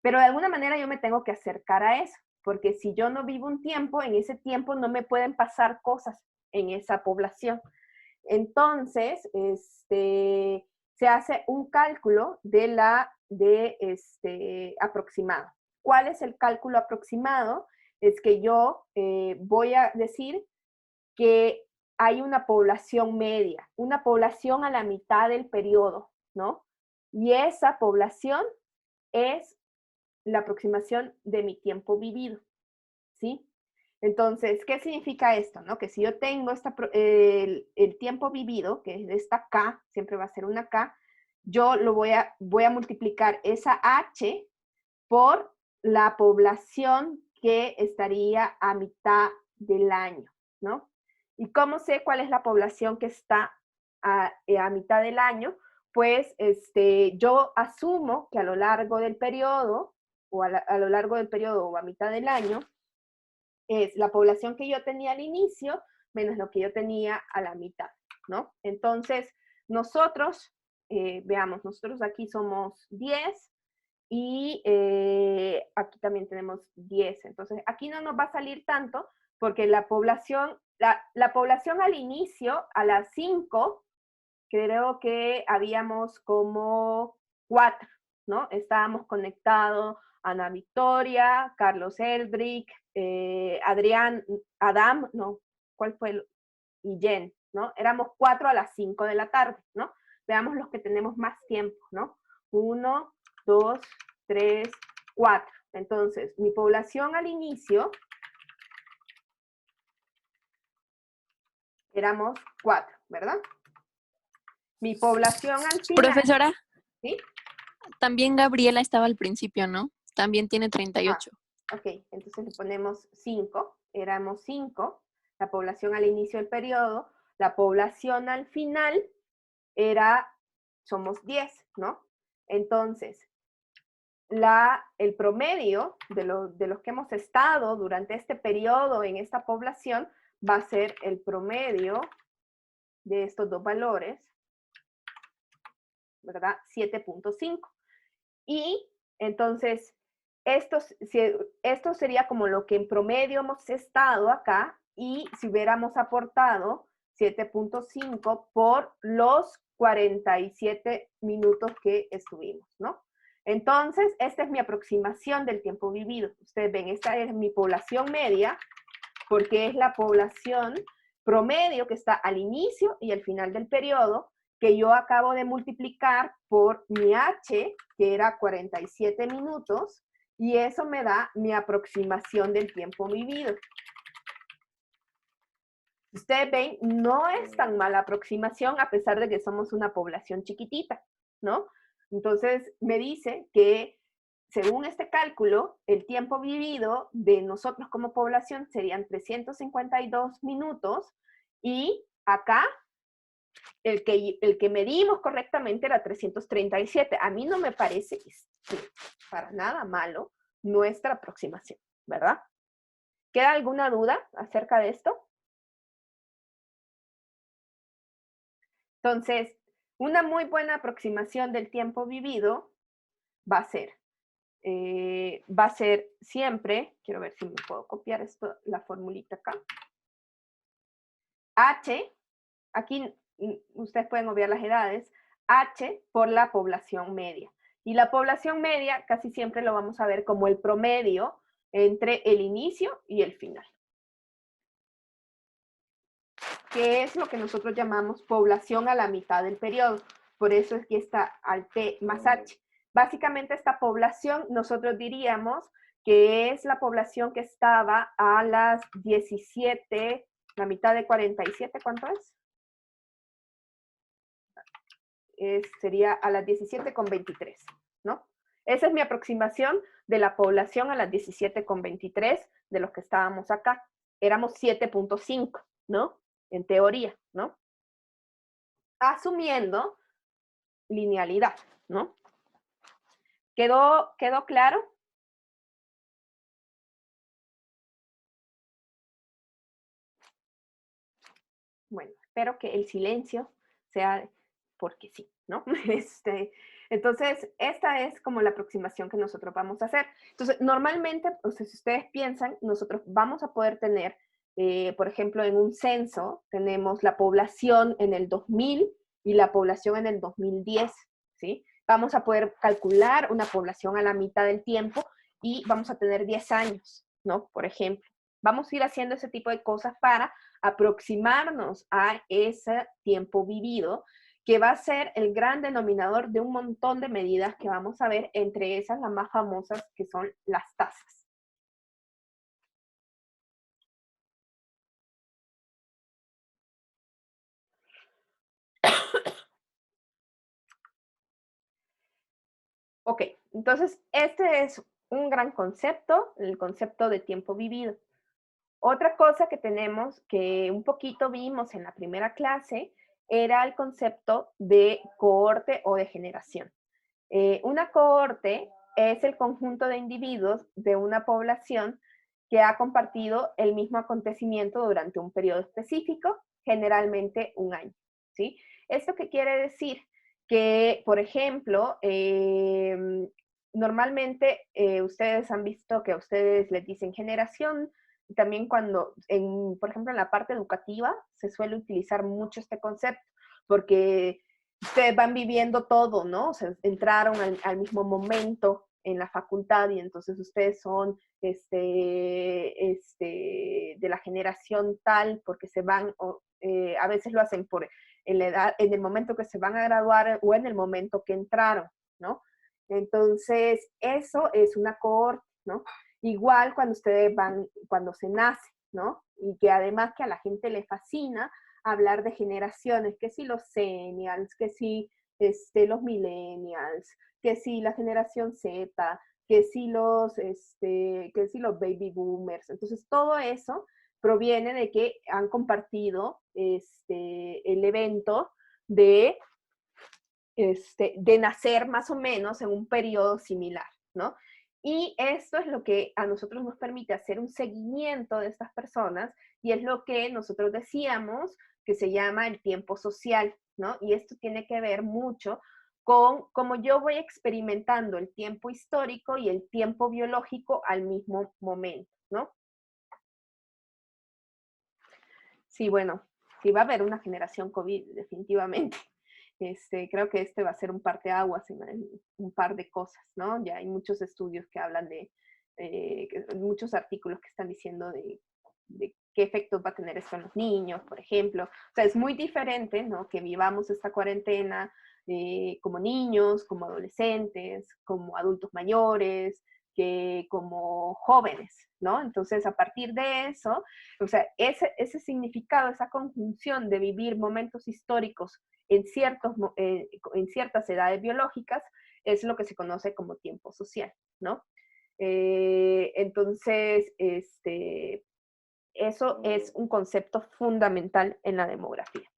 pero de alguna manera yo me tengo que acercar a eso, porque si yo no vivo un tiempo, en ese tiempo no me pueden pasar cosas en esa población. Entonces, se hace un cálculo aproximado. ¿Cuál es el cálculo aproximado? Es que yo voy a decir que hay una población media, una población a la mitad del periodo, ¿no? Y esa población es la aproximación de mi tiempo vivido, ¿sí? Entonces, ¿qué significa esto? ¿No? Que si yo tengo el tiempo vivido, que es esta K, siempre va a ser una K, yo voy a multiplicar esa H por la población que estaría a mitad del año, ¿no? ¿Y cómo sé cuál es la población que está a mitad del año? Pues yo asumo que a lo largo del periodo, o a lo largo del periodo o a mitad del año, es la población que yo tenía al inicio menos lo que yo tenía a la mitad, ¿no? Entonces, nosotros, veamos, nosotros aquí somos 10 y aquí también tenemos 10. Entonces, aquí no nos va a salir tanto porque la población al inicio, a las 5, creo que habíamos como 4, ¿no? Estábamos conectados Ana Victoria, Carlos Eldrick, Adam, no, ¿cuál fue? Y Jen, ¿no? Éramos 4 a las 5 de la tarde, ¿no? Veamos los que tenemos más tiempo, ¿no? 1, 2, 3, 4. Entonces, mi población al inicio éramos 4, ¿verdad? Mi población al final... Profesora, ¿sí? también Gabriela estaba al principio, ¿no? También tiene 38. Ok, entonces le ponemos 5, éramos 5, la población al inicio del periodo, la población al final somos 10, ¿no? Entonces, el promedio de los que hemos estado durante este periodo en esta población va a ser el promedio de estos dos valores, ¿verdad? 7.5. Y entonces, esto sería como lo que en promedio hemos estado acá, y si hubiéramos aportado 7.5 por los 47 minutos que estuvimos, ¿no? Entonces, esta es mi aproximación del tiempo vivido. Ustedes ven, esta es mi población media, porque es la población promedio que está al inicio y al final del periodo, que yo acabo de multiplicar por mi H, que era 47 minutos, y eso me da mi aproximación del tiempo vivido. Ustedes ven, no es tan mala aproximación a pesar de que somos una población chiquitita, ¿no? Entonces, me dice que según este cálculo, el tiempo vivido de nosotros como población serían 352 minutos y acá el que medimos correctamente era 337. A mí no me parece para nada malo nuestra aproximación, ¿verdad? ¿Queda alguna duda acerca de esto? Entonces, una muy buena aproximación del tiempo vivido va a ser siempre, quiero ver si me puedo copiar esto, la formulita acá. H, aquí ustedes pueden obviar las edades, H por la población media. Y la población media casi siempre lo vamos a ver como el promedio entre el inicio y el final. Que es lo que nosotros llamamos población a la mitad del periodo. Por eso es que está al T más H. Básicamente esta población nosotros diríamos que es la población que estaba a las 17, la mitad de 47, ¿cuánto es? Sería a las 17,23, ¿no? Esa es mi aproximación de la población a las 17,23 de los que estábamos acá. Éramos 7,5, ¿no? En teoría, ¿no? Asumiendo linealidad, ¿no? ¿Quedó claro? Bueno, espero que el silencio sea porque sí, ¿no? Entonces, esta es como la aproximación que nosotros vamos a hacer. Entonces, normalmente, o sea, si ustedes piensan, nosotros vamos a poder tener, por ejemplo, en un censo, tenemos la población en el 2000 y la población en el 2010, ¿sí? Vamos a poder calcular una población a la mitad del tiempo y vamos a tener 10 años, ¿no? Por ejemplo. Vamos a ir haciendo ese tipo de cosas para aproximarnos a ese tiempo vivido, que va a ser el gran denominador de un montón de medidas que vamos a ver, entre esas las más famosas que son las tasas. Ok, entonces este es un gran concepto, el concepto de tiempo vivido. Otra cosa que tenemos, que un poquito vimos en la primera clase, era el concepto de cohorte o de generación. Una cohorte es el conjunto de individuos de una población que ha compartido el mismo acontecimiento durante un periodo específico, generalmente un año, ¿sí? ¿Esto qué quiere decir? Que, por ejemplo, normalmente ustedes han visto que a ustedes les dicen generación, también cuando, por ejemplo, en la parte educativa se suele utilizar mucho este concepto, porque ustedes van viviendo todo, ¿no? O sea, entraron al mismo momento en la facultad y entonces ustedes son de la generación tal porque se van, a veces lo hacen en la edad, en el momento que se van a graduar o en el momento que entraron, ¿no? Entonces, eso es una cohorte, ¿no? Igual cuando ustedes cuando se nace, ¿no? Y que además que a la gente le fascina hablar de generaciones, que si los Xennials, que si los Millennials, que si la generación Z, que si los Baby Boomers. Entonces, todo eso proviene de que han compartido el evento de nacer más o menos en un periodo similar, ¿no? Y esto es lo que a nosotros nos permite hacer un seguimiento de estas personas y es lo que nosotros decíamos que se llama el tiempo social, ¿no? Y esto tiene que ver mucho con cómo yo voy experimentando el tiempo histórico y el tiempo biológico al mismo momento, ¿no? Sí, bueno, sí va a haber una generación COVID, definitivamente. Creo que va a ser un parteaguas en un par de cosas, ¿no? Ya hay muchos estudios que hablan muchos artículos que están diciendo de qué efectos va a tener esto en los niños, por ejemplo. O sea, es muy diferente, ¿no? Que vivamos esta cuarentena como niños, como adolescentes, como adultos mayores, que como jóvenes, ¿no? Entonces, a partir de eso, o sea, ese significado, esa conjunción de vivir momentos históricos en ciertas edades biológicas, es lo que se conoce como tiempo social, ¿no? Entonces, eso es un concepto fundamental en la demografía.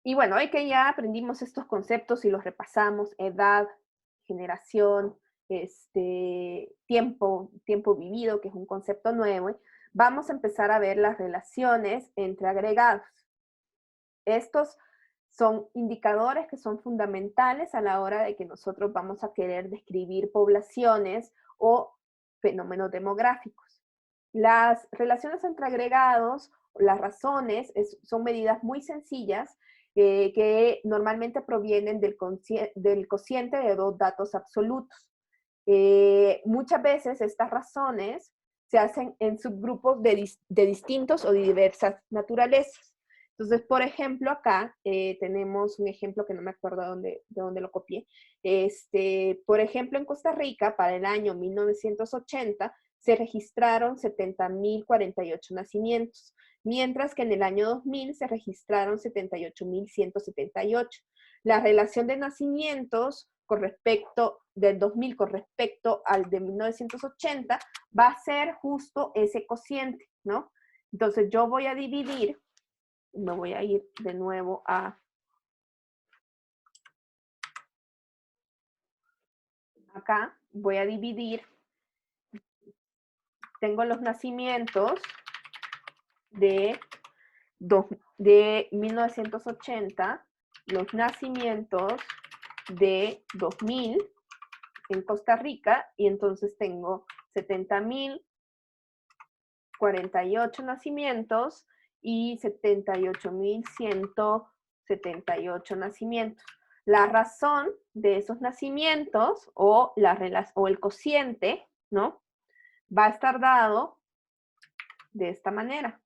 Y bueno, hoy que ya aprendimos estos conceptos y los repasamos, edad, generación, tiempo vivido, que es un concepto nuevo, vamos a empezar a ver las relaciones entre agregados. Estos son indicadores que son fundamentales a la hora de que nosotros vamos a querer describir poblaciones o fenómenos demográficos. Las relaciones entre agregados, las razones, son medidas muy sencillas que normalmente provienen del cociente de dos datos absolutos. Muchas veces estas razones se hacen en subgrupos de distintos o de diversas naturalezas. Entonces, por ejemplo, acá tenemos un ejemplo que no me acuerdo de dónde lo copié. Por ejemplo, en Costa Rica, para el año 1980, se registraron 70.048 nacimientos, mientras que en el año 2000 se registraron 78.178. La relación de nacimientos del 2000 con respecto al de 1980 va a ser justo ese cociente, ¿no? Entonces yo voy a dividir, me voy a ir de nuevo a acá, voy a dividir, tengo los nacimientos de 1980, los nacimientos de 2000 en Costa Rica, y entonces tengo 70.048 nacimientos y 78.178 nacimientos. La razón de esos nacimientos o el cociente, ¿no? Va a estar dado de esta manera,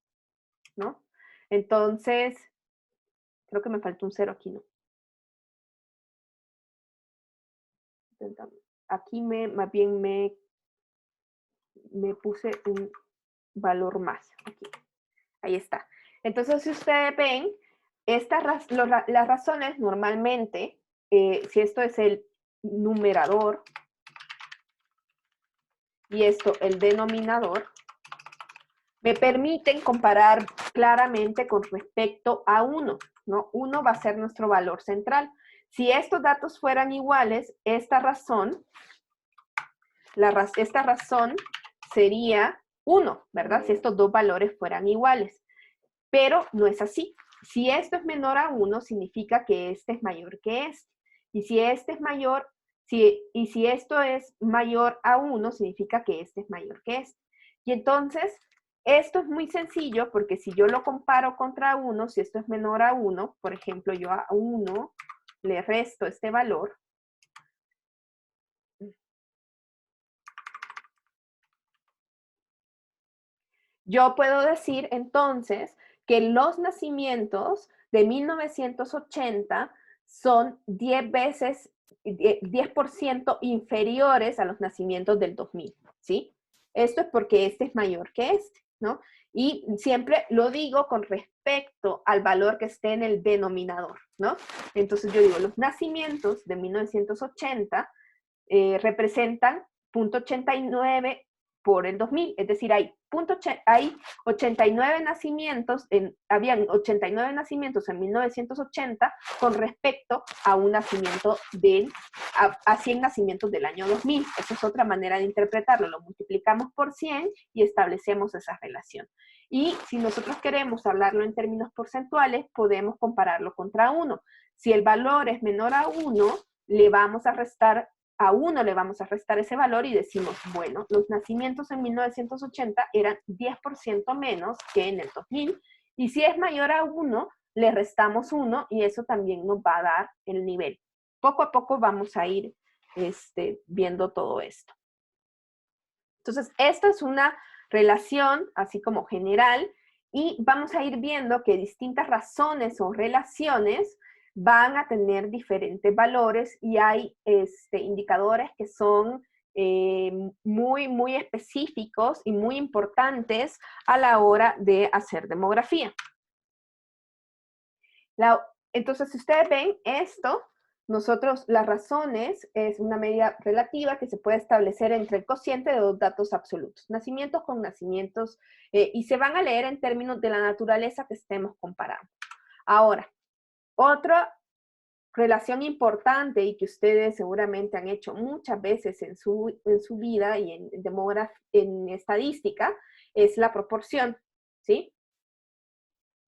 ¿no? Entonces, creo que me faltó un 0 aquí, ¿no? Aquí más bien me puse un valor más. Aquí. Ahí está. Entonces, si ustedes ven, las razones normalmente, si esto es el numerador y esto el denominador, me permiten comparar claramente con respecto a 1, ¿no? 1 va a ser nuestro valor central. Si estos datos fueran iguales, esta razón sería 1, ¿verdad? Si estos dos valores fueran iguales. Pero no es así. Si esto es menor a 1, significa que este es mayor que este. Y si este es mayor, si esto es mayor a 1, significa que este es mayor que este. Y entonces, esto es muy sencillo porque si yo lo comparo contra 1, si esto es menor a 1, por ejemplo, yo a 1 le resto este valor, yo puedo decir entonces que los nacimientos de 1980 son 10% inferiores a los nacimientos del 2000, ¿sí? Esto es porque este es mayor que este, ¿no? Y siempre lo digo con respecto al valor que esté en el denominador, ¿no? Entonces yo digo, los nacimientos de 1980 representan 0.89 por el 2000, es decir, hay 89 nacimientos, habían 89 nacimientos en 1980 con respecto a un nacimiento a 100 nacimientos del año 2000. Esa es otra manera de interpretarlo, lo multiplicamos por 100 y establecemos esa relación. Y si nosotros queremos hablarlo en términos porcentuales, podemos compararlo contra 1. Si el valor es menor a 1, a 1 le vamos a restar ese valor y decimos, bueno, los nacimientos en 1980 eran 10% menos que en el 2000, y si es mayor a 1, le restamos 1 y eso también nos va a dar el nivel. Poco a poco vamos a ir viendo todo esto. Entonces, esta es una relación así como general y vamos a ir viendo que distintas razones o relaciones van a tener diferentes valores y hay indicadores que son muy, muy específicos y muy importantes a la hora de hacer demografía. Entonces, si ustedes ven esto, nosotros, las razones es una medida relativa que se puede establecer entre el cociente de dos datos absolutos, nacimientos con nacimientos, y se van a leer en términos de la naturaleza que estemos comparando. Ahora, otra relación importante y que ustedes seguramente han hecho muchas veces en su vida y en estadística es la proporción, ¿sí?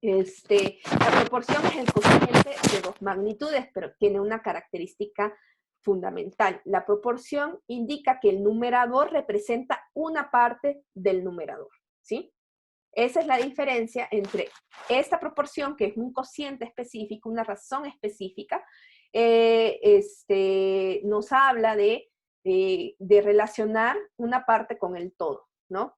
La proporción es el cociente de dos magnitudes, pero tiene una característica fundamental. La proporción indica que el numerador representa una parte del numerador, ¿sí? Esa es la diferencia entre esta proporción, que es un cociente específico, una razón específica, nos habla de relacionar una parte con el todo, ¿no?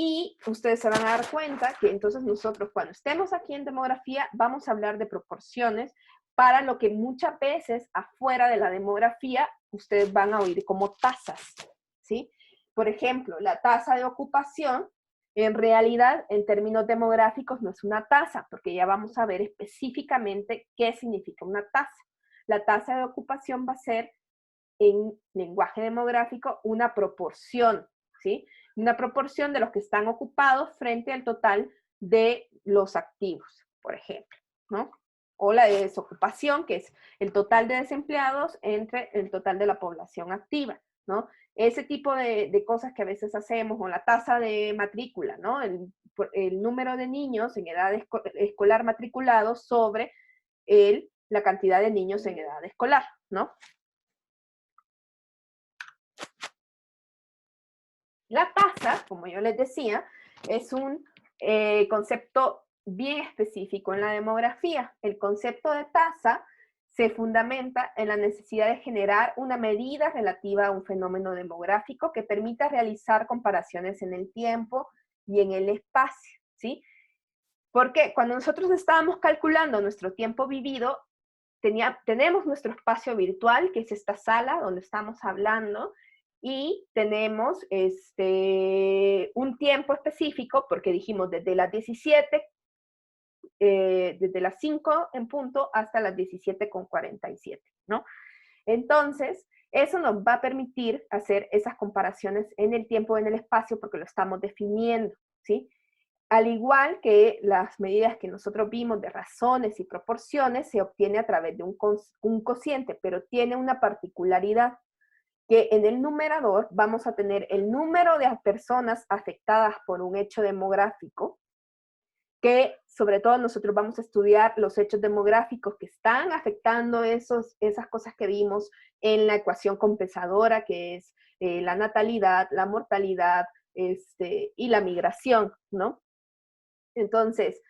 Y ustedes se van a dar cuenta que entonces nosotros cuando estemos aquí en demografía vamos a hablar de proporciones para lo que muchas veces afuera de la demografía ustedes van a oír como tasas, ¿sí? Por ejemplo, la tasa de ocupación en realidad en términos demográficos no es una tasa, porque ya vamos a ver específicamente qué significa una tasa. La tasa de ocupación va a ser en lenguaje demográfico una proporción, ¿sí? Una proporción de los que están ocupados frente al total de los activos, por ejemplo, ¿no? O la de desocupación, que es el total de desempleados entre el total de la población activa, ¿no? Ese tipo de cosas que a veces hacemos, o la tasa de matrícula, ¿no? El número de niños en edad escolar matriculados sobre la cantidad de niños en edad escolar, ¿no? La tasa, como yo les decía, es un concepto bien específico en la demografía. El concepto de tasa se fundamenta en la necesidad de generar una medida relativa a un fenómeno demográfico que permita realizar comparaciones en el tiempo y en el espacio, ¿sí? Porque cuando nosotros estábamos calculando nuestro tiempo vivido, tenemos nuestro espacio virtual, que es esta sala donde estamos hablando, y tenemos un tiempo específico, porque dijimos desde las 17, desde las 5 en punto hasta las 17:47, ¿no? Entonces, eso nos va a permitir hacer esas comparaciones en el tiempo y en el espacio, porque lo estamos definiendo, ¿sí? Al igual que las medidas que nosotros vimos de razones y proporciones, se obtiene a través de un cociente, pero tiene una particularidad, que en el numerador vamos a tener el número de personas afectadas por un hecho demográfico, que sobre todo nosotros vamos a estudiar los hechos demográficos que están afectando esas cosas que vimos en la ecuación compensadora, que es la natalidad, la mortalidad y la migración, ¿no? Entonces,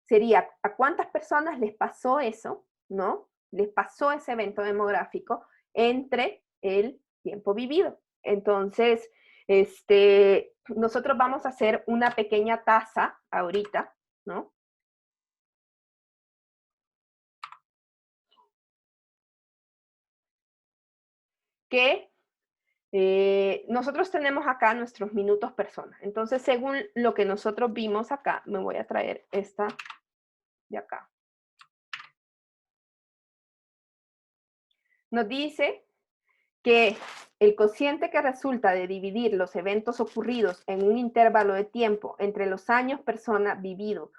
sería a cuántas personas les pasó eso, ¿no? Les pasó ese evento demográfico entre el tiempo vivido. Entonces, nosotros vamos a hacer una pequeña tasa ahorita, ¿no? Que nosotros tenemos acá nuestros minutos persona. Entonces, según lo que nosotros vimos acá, me voy a traer esta de acá. Nos dice que el cociente que resulta de dividir los eventos ocurridos en un intervalo de tiempo entre los años persona vivido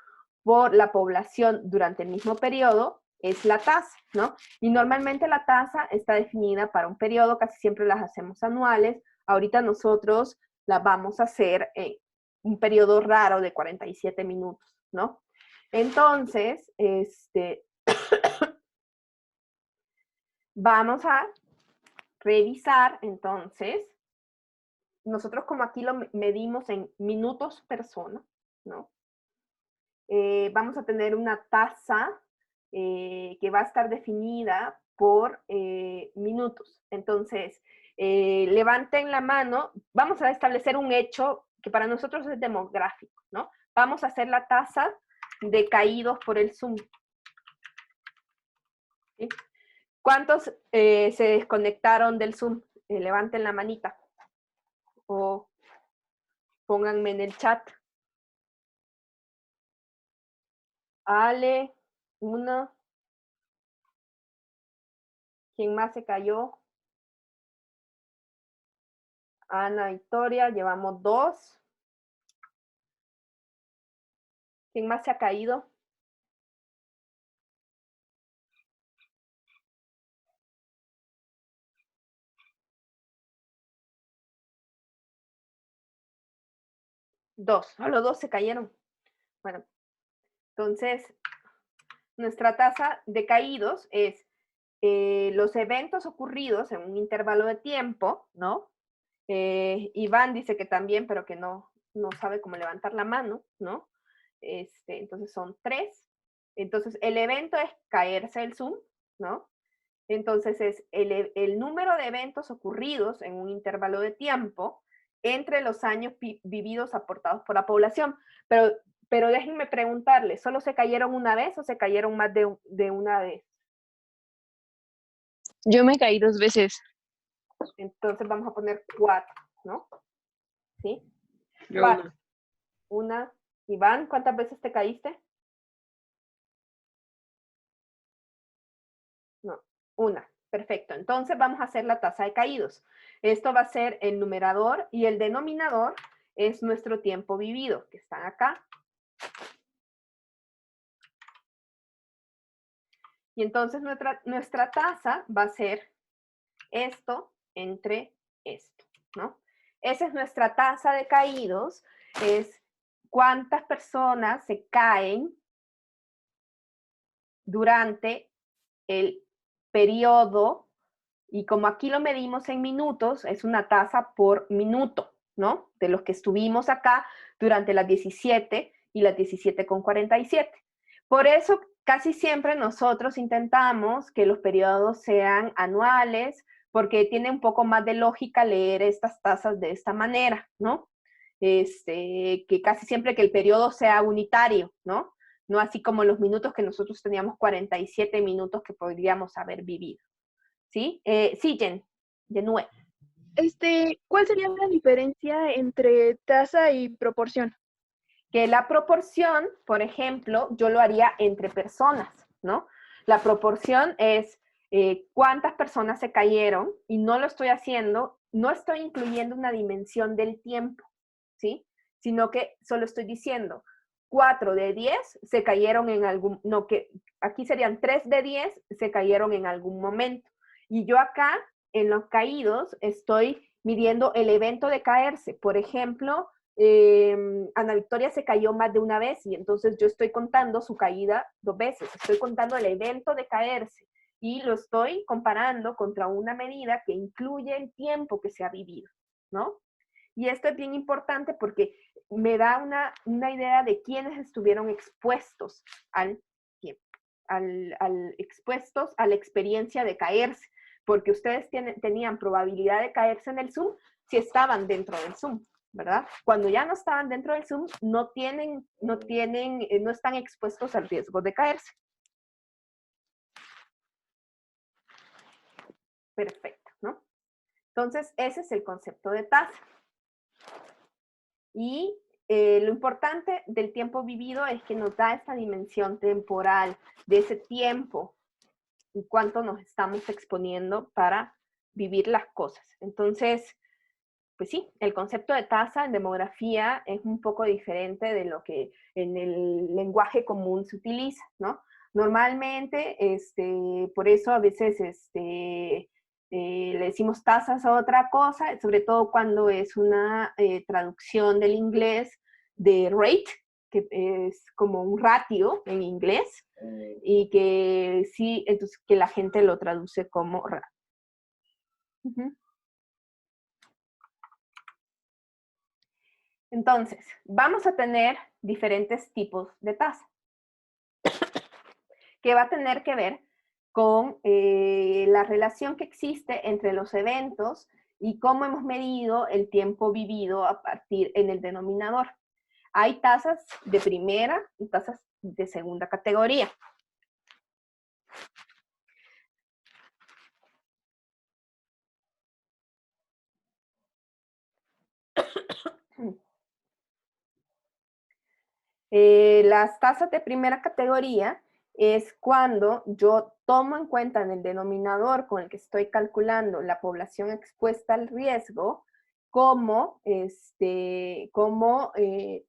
por la población durante el mismo periodo es la tasa, ¿no? Y normalmente la tasa está definida para un periodo, casi siempre las hacemos anuales. Ahorita nosotros las vamos a hacer en un periodo raro de 47 minutos, ¿no? Entonces, vamos a revisar, entonces, nosotros como aquí lo medimos en minutos persona, ¿no? Vamos a tener una tasa que va a estar definida por minutos. Entonces, levanten la mano, vamos a establecer un hecho que para nosotros es demográfico, ¿no? Vamos a hacer la tasa de caídos por el Zoom. ¿Sí? ¿Cuántos se desconectaron del Zoom? Levanten la manita. O pónganme en el chat. Ale, 1, ¿Quién más se cayó? Ana, Victoria, llevamos 2. ¿Quién más se ha caído? Dos, solo 2 se cayeron. Bueno, entonces, nuestra tasa de caídos es los eventos ocurridos en un intervalo de tiempo, ¿no? Iván dice que también, pero que no sabe cómo levantar la mano, ¿no? Entonces son 3. Entonces, el evento es caerse el Zoom, ¿no? Entonces, es el número de eventos ocurridos en un intervalo de tiempo entre los años vividos aportados por la población. Pero déjenme preguntarle, ¿solo se cayeron una vez o se cayeron más de una vez? Yo me caí 2 veces. Entonces vamos a poner 4, ¿no? ¿Sí? Yo 4. Una. Iván, ¿cuántas veces te caíste? No, una. Perfecto. Entonces vamos a hacer la tasa de caídos. Esto va a ser el numerador y el denominador es nuestro tiempo vivido, que están acá. Y entonces nuestra tasa va a ser esto entre esto, ¿no? Esa es nuestra tasa de caídos, es cuántas personas se caen durante el periodo, y como aquí lo medimos en minutos, es una tasa por minuto, ¿no? De los que estuvimos acá durante las 17 y las 17:47. Por eso casi siempre nosotros intentamos que los periodos sean anuales, porque tiene un poco más de lógica leer estas tasas de esta manera, ¿no? Que casi siempre que el periodo sea unitario, ¿no? No así como los minutos que nosotros teníamos 47 minutos que podríamos haber vivido. ¿Sí? Sí, Jenue. ¿Cuál sería la diferencia entre tasa y proporción? Que la proporción, por ejemplo, yo lo haría entre personas, ¿no? La proporción es cuántas personas se cayeron y no lo estoy haciendo, no estoy incluyendo una dimensión del tiempo, ¿sí? Sino que solo estoy diciendo 4 de 10 se cayeron en algún, no, que aquí serían 3 de 10 se cayeron en algún momento. Y yo acá, en los caídos, estoy midiendo el evento de caerse. Por ejemplo, Ana Victoria se cayó más de una vez y entonces yo estoy contando su caída 2 veces, estoy contando el evento de caerse y lo estoy comparando contra una medida que incluye el tiempo que se ha vivido, ¿no? Y esto es bien importante porque me da una idea de quiénes estuvieron expuestos al tiempo, expuestos a la experiencia de caerse, porque ustedes tenían probabilidad de caerse en el Zoom si estaban dentro del Zoom, ¿verdad? Cuando ya no estaban dentro del Zoom, no están expuestos al riesgo de caerse. Perfecto, ¿no? Entonces, ese es el concepto de tasa. Y lo importante del tiempo vivido es que nos da esta dimensión temporal de ese tiempo y cuánto nos estamos exponiendo para vivir las cosas. Entonces, pues sí, el concepto de tasa en demografía es un poco diferente de lo que en el lenguaje común se utiliza, ¿no? Normalmente, por eso a veces le decimos tasas a otra cosa, sobre todo cuando es una traducción del inglés de rate, que es como un ratio en inglés, y que sí, entonces que la gente lo traduce como ratio. Entonces, vamos a tener diferentes tipos de tasa, que va a tener que ver con la relación que existe entre los eventos y cómo hemos medido el tiempo vivido a partir en el denominador. Hay tasas de primera y tasas de segunda categoría. Las tasas de primera categoría es cuando yo tomo en cuenta en el denominador con el que estoy calculando la población expuesta al riesgo como,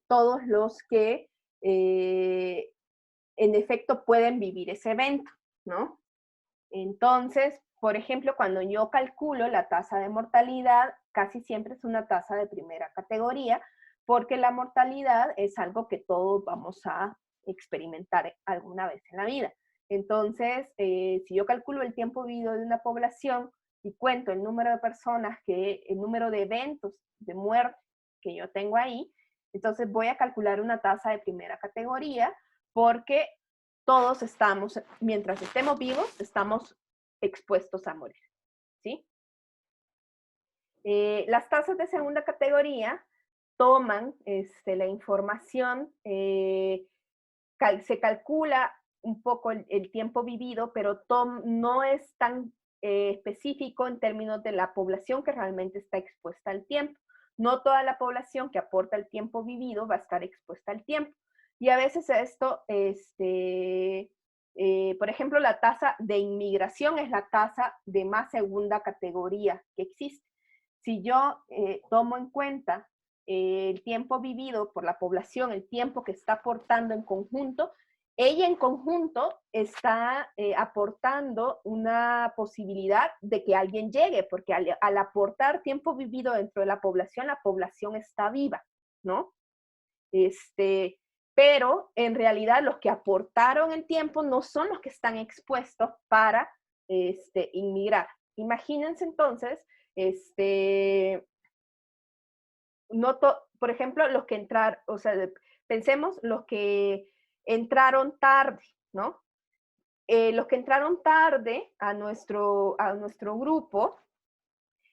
todos los que en efecto pueden vivir ese evento, ¿no? Entonces, por ejemplo, cuando yo calculo la tasa de mortalidad, casi siempre es una tasa de primera categoría, porque la mortalidad es algo que todos vamos a experimentar alguna vez en la vida. Entonces, si yo calculo el tiempo vivido de una población y cuento el número de personas, el número de eventos de muerte que yo tengo ahí, entonces voy a calcular una tasa de primera categoría, porque todos estamos, mientras estemos vivos, estamos expuestos a morir, ¿sí? Las tasas de segunda categoría toman la información, se calcula un poco el tiempo vivido, pero no es tan específico en términos de la población que realmente está expuesta al tiempo. No toda la población que aporta el tiempo vivido va a estar expuesta al tiempo. Y a veces esto, por ejemplo, la tasa de inmigración es la tasa de más segunda categoría que existe. Si yo tomo en cuenta el tiempo vivido por la población, el tiempo que está aportando en conjunto, ella en conjunto está aportando una posibilidad de que alguien llegue, porque al aportar tiempo vivido dentro de la población está viva, ¿no? Pero en realidad los que aportaron el tiempo no son los que están expuestos para inmigrar. Imagínense entonces, por ejemplo, los que entraron, o sea, pensemos los que entraron tarde, ¿no? Los que entraron tarde a nuestro grupo,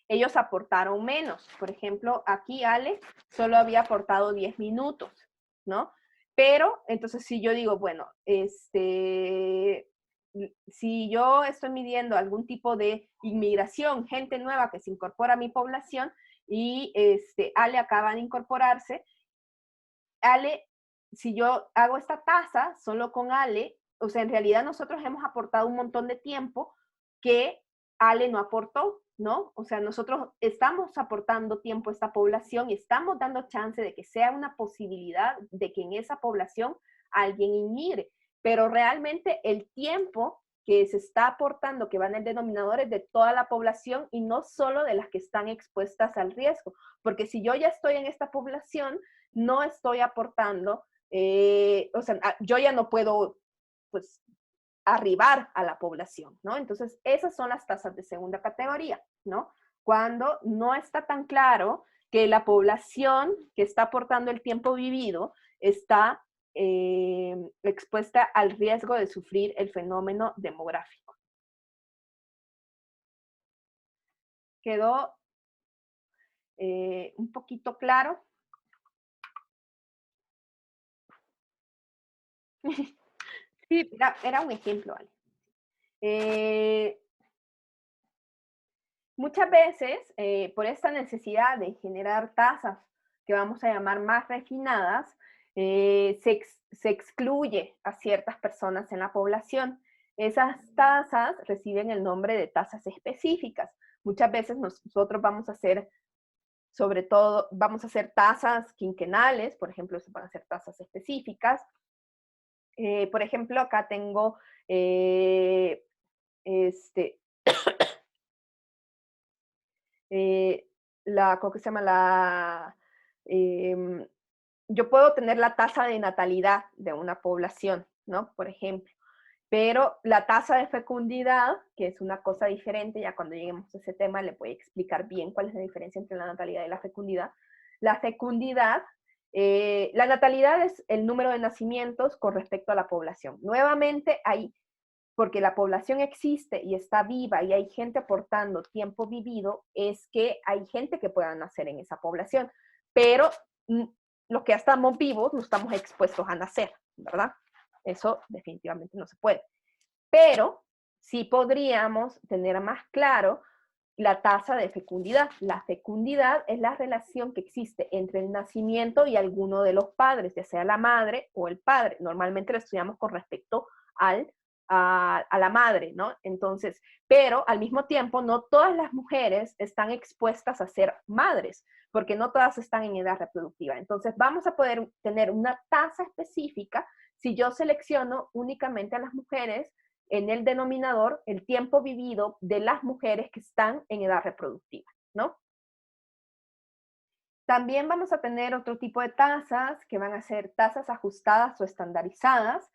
ellos aportaron menos. Por ejemplo, aquí Ale solo había aportado 10 minutos, ¿no? Pero, entonces, si yo digo, bueno, si yo estoy midiendo algún tipo de inmigración, gente nueva que se incorpora a mi población, y Ale acaba de incorporarse, Ale, si yo hago esta tasa solo con Ale, o sea, en realidad nosotros hemos aportado un montón de tiempo que Ale no aportó, ¿no? O sea, nosotros estamos aportando tiempo a esta población y estamos dando chance de que sea una posibilidad de que en esa población alguien inmigre, pero realmente el tiempo que se está aportando, que va en el denominador, es de toda la población y no solo de las que están expuestas al riesgo, porque si yo ya estoy en esta población, no estoy aportando, o sea, yo ya no puedo, pues, arribar a la población, ¿no? Entonces, esas son las tasas de segunda categoría, ¿no? Cuando no está tan claro que la población que está aportando el tiempo vivido está expuesta al riesgo de sufrir el fenómeno demográfico. ¿Quedó un poquito claro? Sí, era un ejemplo, ¿vale? Muchas veces, por esta necesidad de generar tasas que vamos a llamar más refinadas, se excluye a ciertas personas en la población. Esas tasas reciben el nombre de tasas específicas. Muchas veces nosotros vamos a hacer, sobre todo, vamos a hacer tasas quinquenales, por ejemplo, se van a hacer tasas específicas. Por ejemplo, acá tengo ¿cómo que se llama? Yo puedo tener la tasa de natalidad de una población, ¿no? Por ejemplo. Pero la tasa de fecundidad, que es una cosa diferente, ya cuando lleguemos a ese tema le voy a explicar bien cuál es la diferencia entre la natalidad y la fecundidad. La fecundidad, la natalidad es el número de nacimientos con respecto a la población. Nuevamente, porque la población existe y está viva y hay gente aportando tiempo vivido, es que hay gente que pueda nacer en esa población. Pero los que ya estamos vivos no estamos expuestos a nacer, ¿verdad? Eso definitivamente no se puede. Pero sí podríamos tener más claro la tasa de fecundidad. La fecundidad es la relación que existe entre el nacimiento y alguno de los padres, ya sea la madre o el padre. Normalmente lo estudiamos con respecto a la madre, ¿no? Entonces, pero al mismo tiempo, no todas las mujeres están expuestas a ser madres, porque no todas están en edad reproductiva. Entonces, vamos a poder tener una tasa específica si yo selecciono únicamente a las mujeres en el denominador, el tiempo vivido de las mujeres que están en edad reproductiva, ¿no? También vamos a tener otro tipo de tasas que van a ser tasas ajustadas o estandarizadas.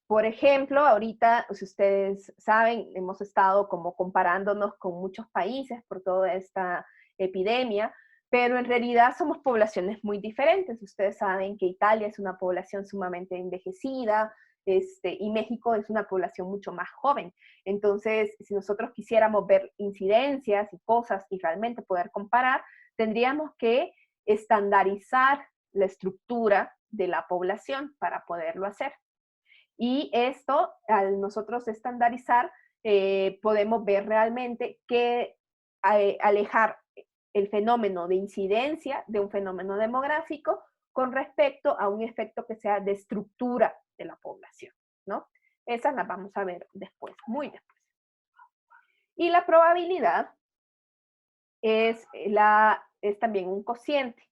Por ejemplo, ahorita, si ustedes saben, hemos estado como comparándonos con muchos países por toda esta epidemia, pero en realidad somos poblaciones muy diferentes. Ustedes saben que Italia es una población sumamente envejecida, y México es una población mucho más joven. Entonces, si nosotros quisiéramos ver incidencias y cosas y realmente poder comparar, tendríamos que estandarizar la estructura de la población para poderlo hacer. Y esto, al nosotros estandarizar, podemos ver realmente que alejar el fenómeno de incidencia de un fenómeno demográfico con respecto a un efecto que sea de estructura de la población, ¿no? Esas las vamos a ver después, muy después. Y la probabilidad es también un cociente.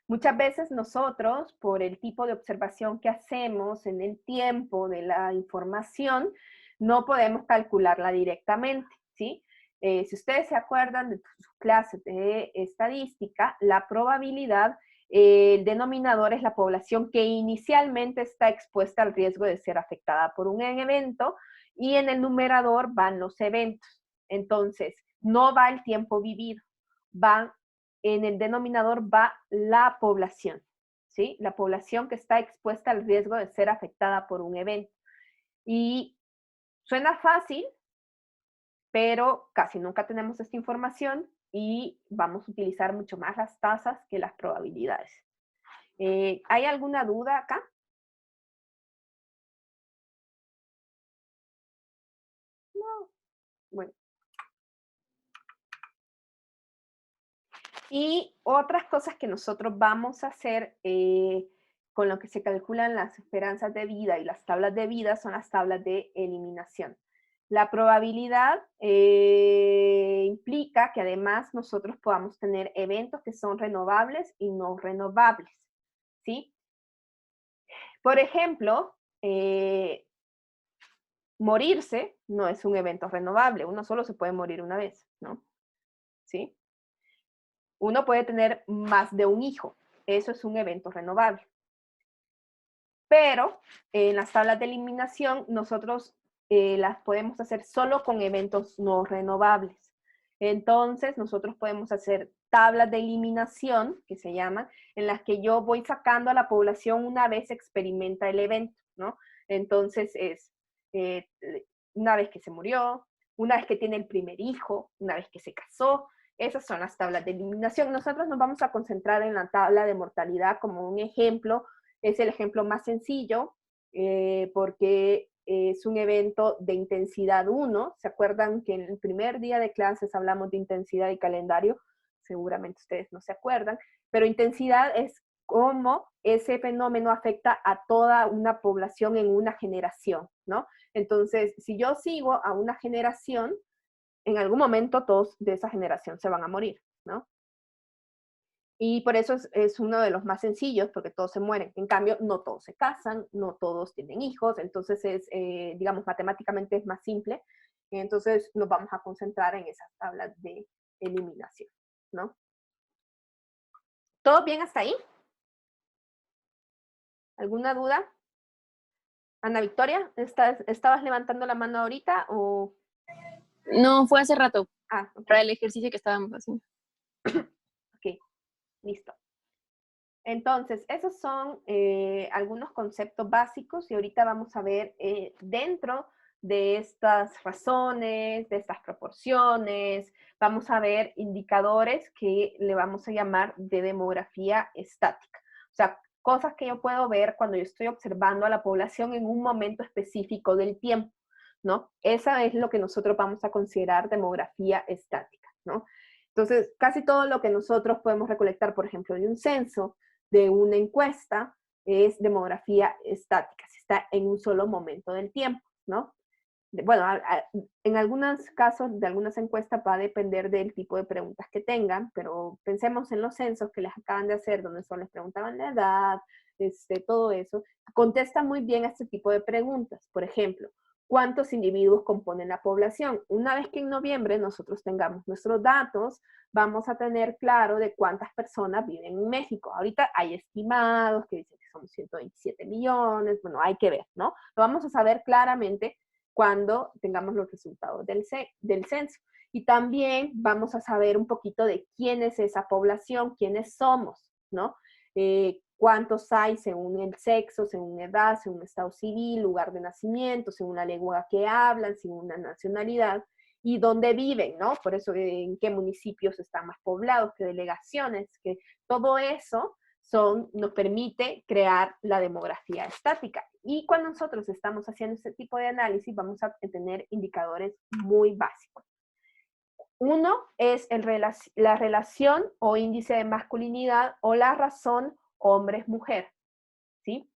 Muchas veces nosotros, por el tipo de observación que hacemos en el tiempo de la información, no podemos calcularla directamente, ¿sí? Si ustedes se acuerdan de sus clases de estadística, la probabilidad, el denominador es la población que inicialmente está expuesta al riesgo de ser afectada por un evento, y en el numerador van los eventos. Entonces, no va el tiempo vivido, en el denominador va la población, ¿sí? La población que está expuesta al riesgo de ser afectada por un evento. Y suena fácil, pero casi nunca tenemos esta información y vamos a utilizar mucho más las tasas que las probabilidades. ¿Hay alguna duda acá? No. Bueno. Y otras cosas que nosotros vamos a hacer con lo que se calculan las esperanzas de vida y las tablas de vida son las tablas de eliminación. La probabilidad implica que además nosotros podamos tener eventos que son renovables y no renovables, ¿sí? Por ejemplo, morirse no es un evento renovable, uno solo se puede morir una vez, ¿no? ¿Sí? Uno puede tener más de un hijo, eso es un evento renovable. Pero en las tablas de eliminación nosotros las podemos hacer solo con eventos no renovables. Entonces nosotros podemos hacer tablas de eliminación, que se llaman, en las que yo voy sacando a la población una vez experimenta el evento, ¿no? Entonces es una vez que se murió, una vez que tiene el primer hijo, una vez que se casó. Esas son las tablas de eliminación. Nosotros nos vamos a concentrar en la tabla de mortalidad como un ejemplo. Es el ejemplo más sencillo porque es un evento de intensidad 1. ¿Se acuerdan que en el primer día de clases hablamos de intensidad y calendario? Seguramente ustedes no se acuerdan, pero intensidad es cómo ese fenómeno afecta a toda una población en una generación, ¿no? Entonces, si yo sigo a una generación, en algún momento todos de esa generación se van a morir, ¿no? Y por eso es uno de los más sencillos, porque todos se mueren. En cambio, no todos se casan, no todos tienen hijos, entonces es, digamos, matemáticamente es más simple. Entonces nos vamos a concentrar en esas tablas de eliminación, ¿no? ¿Todo bien hasta ahí? ¿Alguna duda? Ana Victoria, ¿estabas levantando la mano ahorita o...? No, fue hace rato, Okay. para el ejercicio que estábamos haciendo. Ok, listo. Entonces, esos son algunos conceptos básicos y ahorita vamos a ver dentro de estas razones, de estas proporciones, vamos a ver indicadores que le vamos a llamar de demografía estática. O sea, cosas que yo puedo ver cuando yo estoy observando a la población en un momento específico del tiempo. ¿no? Esa es lo que nosotros vamos a considerar demografía estática, ¿no? Entonces, casi todo lo que nosotros podemos recolectar, por ejemplo, de un censo, de una encuesta, es demografía estática, si está en un solo momento del tiempo, ¿no? Bueno, en algunos casos de algunas encuestas va a depender del tipo de preguntas que tengan, pero pensemos en los censos que les acaban de hacer, donde solo les preguntaban la edad, todo eso. Contesta muy bien a este tipo de preguntas. Por ejemplo, ¿cuántos individuos componen la población? Una vez que en noviembre nosotros tengamos nuestros datos, vamos a tener claro de cuántas personas viven en México. Ahorita hay estimados que dicen que son 127 millones, bueno, hay que ver, ¿no? Lo vamos a saber claramente cuando tengamos los resultados del censo. Y también vamos a saber un poquito de quién es esa población, quiénes somos, ¿no? Cuántos hay según el sexo, según edad, según estado civil, lugar de nacimiento, según la lengua que hablan, según la nacionalidad, y dónde viven, ¿no? Por eso en qué municipios están más poblados, qué delegaciones, que todo eso nos permite crear la demografía estática. Y cuando nosotros estamos haciendo este tipo de análisis, vamos a tener indicadores muy básicos. Uno es la relación o índice de masculinidad o la razón hombres-mujer, ¿sí?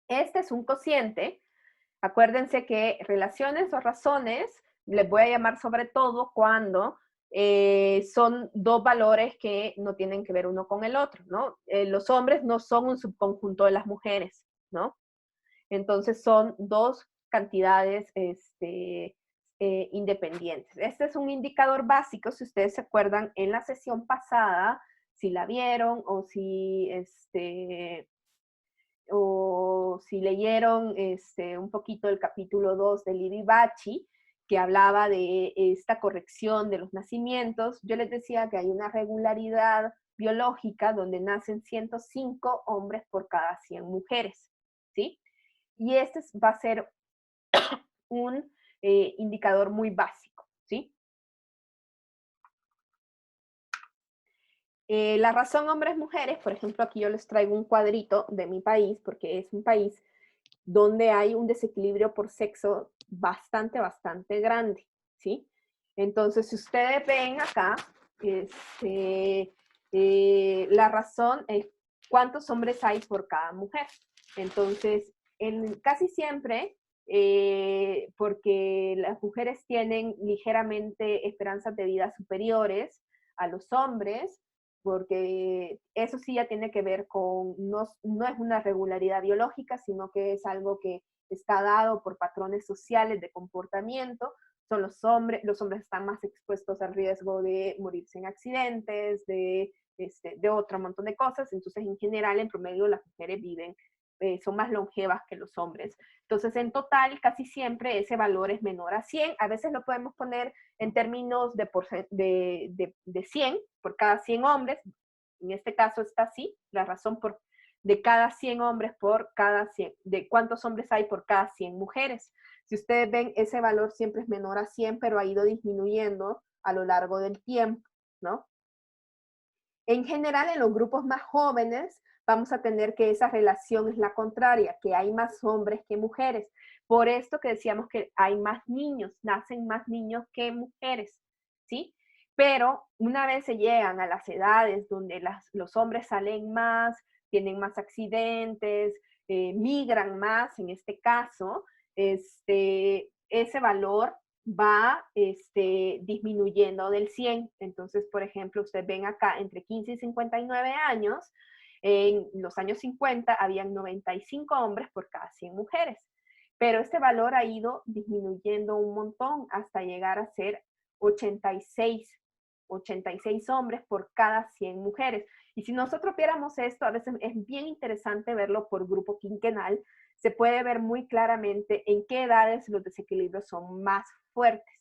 Este es un cociente. Acuérdense que relaciones o razones les voy a llamar sobre todo cuando son dos valores que no tienen que ver uno con el otro, ¿no? Los hombres no son un subconjunto de las mujeres, ¿no? Entonces son dos cantidades independientes. Este es un indicador básico, si ustedes se acuerdan, en la sesión pasada, si la vieron o si leyeron un poquito el capítulo 2 de Livi-Bachie, que hablaba de esta corrección de los nacimientos, yo les decía que hay una regularidad biológica donde nacen 105 hombres por cada 100 mujeres, ¿sí? Y este va a ser un indicador muy básico, ¿sí? La razón hombres-mujeres, por ejemplo, aquí yo les traigo un cuadrito de mi país, porque es un país donde hay un desequilibrio por sexo bastante grande, ¿sí? Entonces, si ustedes ven acá, la razón es cuántos hombres hay por cada mujer. Entonces, casi siempre, porque las mujeres tienen ligeramente esperanzas de vida superiores a los hombres, porque eso sí ya tiene que ver con, no es una regularidad biológica, sino que es algo que está dado por patrones sociales de comportamiento. Son los hombres están más expuestos al riesgo de morirse en accidentes, de otro montón de cosas. Entonces, en general, en promedio, las mujeres son más longevas que los hombres. Entonces, en total, casi siempre ese valor es menor a 100. A veces lo podemos poner en términos de 100 por cada 100 hombres. En este caso está así, la razón de cada 100 hombres por cada 100, de cuántos hombres hay por cada 100 mujeres. Si ustedes ven, ese valor siempre es menor a 100, pero ha ido disminuyendo a lo largo del tiempo, ¿no? En general, en los grupos más jóvenes, vamos a tener que esa relación es la contraria, que hay más hombres que mujeres. Por esto que decíamos que hay más niños, nacen más niños que mujeres, ¿sí? Pero una vez se llegan a las edades donde los hombres salen más, tienen más accidentes, migran más en este caso, ese valor va disminuyendo del 100. Entonces, por ejemplo, ustedes ven acá entre 15 y 59 años, en los años 50 habían 95 hombres por cada 100 mujeres, pero este valor ha ido disminuyendo un montón hasta llegar a ser 86 hombres por cada 100 mujeres. Y si nosotros viéramos esto, a veces es bien interesante verlo por grupo quinquenal, se puede ver muy claramente en qué edades los desequilibrios son más fuertes.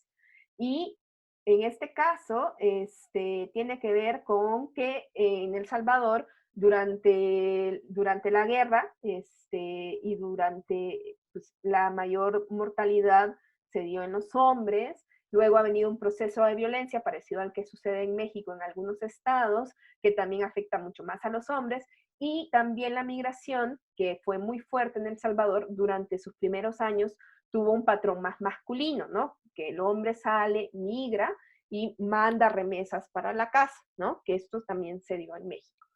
Y en este caso, tiene que ver con que en El Salvador, durante la guerra y durante la mayor mortalidad se dio en los hombres. Luego ha venido un proceso de violencia parecido al que sucede en México en algunos estados, que también afecta mucho más a los hombres, y también la migración, que fue muy fuerte en El Salvador durante sus primeros años, tuvo un patrón más masculino, ¿no? Que el hombre sale, migra y manda remesas para la casa, ¿no? Que esto también se dio en México.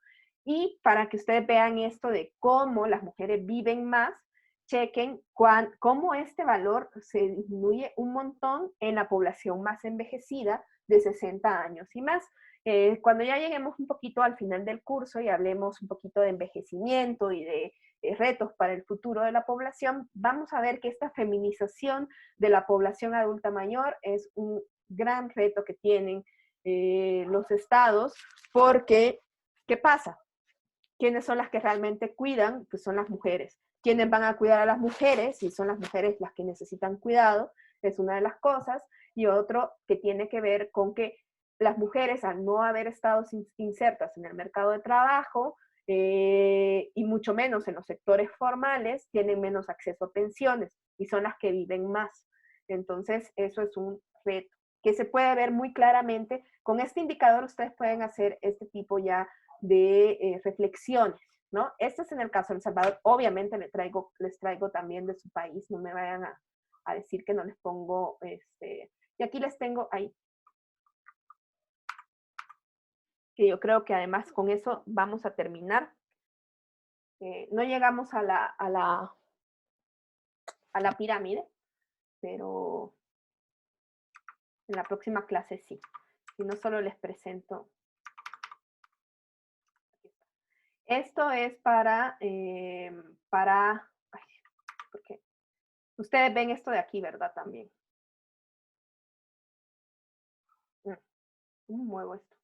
Y para que ustedes vean esto de cómo las mujeres viven más, chequen cómo este valor se disminuye un montón en la población más envejecida de 60 años y más. Cuando ya lleguemos un poquito al final del curso y hablemos un poquito de envejecimiento y de retos para el futuro de la población, vamos a ver que esta feminización de la población adulta mayor es un gran reto que tienen los estados, porque, ¿qué pasa? ¿Quiénes son las que realmente cuidan? Pues son las mujeres. ¿Quiénes van a cuidar a las mujeres? Si son las mujeres las que necesitan cuidado, es una de las cosas. Y otro que tiene que ver con que las mujeres, al no haber estado insertas en el mercado de trabajo, y mucho menos en los sectores formales, tienen menos acceso a pensiones y son las que viven más. Entonces, eso es un reto que se puede ver muy claramente. Con este indicador ustedes pueden hacer este tipo ya de reflexiones, ¿no? Este es en el caso de El Salvador. Obviamente les traigo también de su país, no me vayan a decir que no les pongo, y aquí les tengo ahí, que yo creo que además con eso vamos a terminar. No llegamos a la pirámide, pero en la próxima clase sí. Si no, solo les presento. Esto es porque ustedes ven esto de aquí, ¿verdad? También. ¿Cómo muevo esto?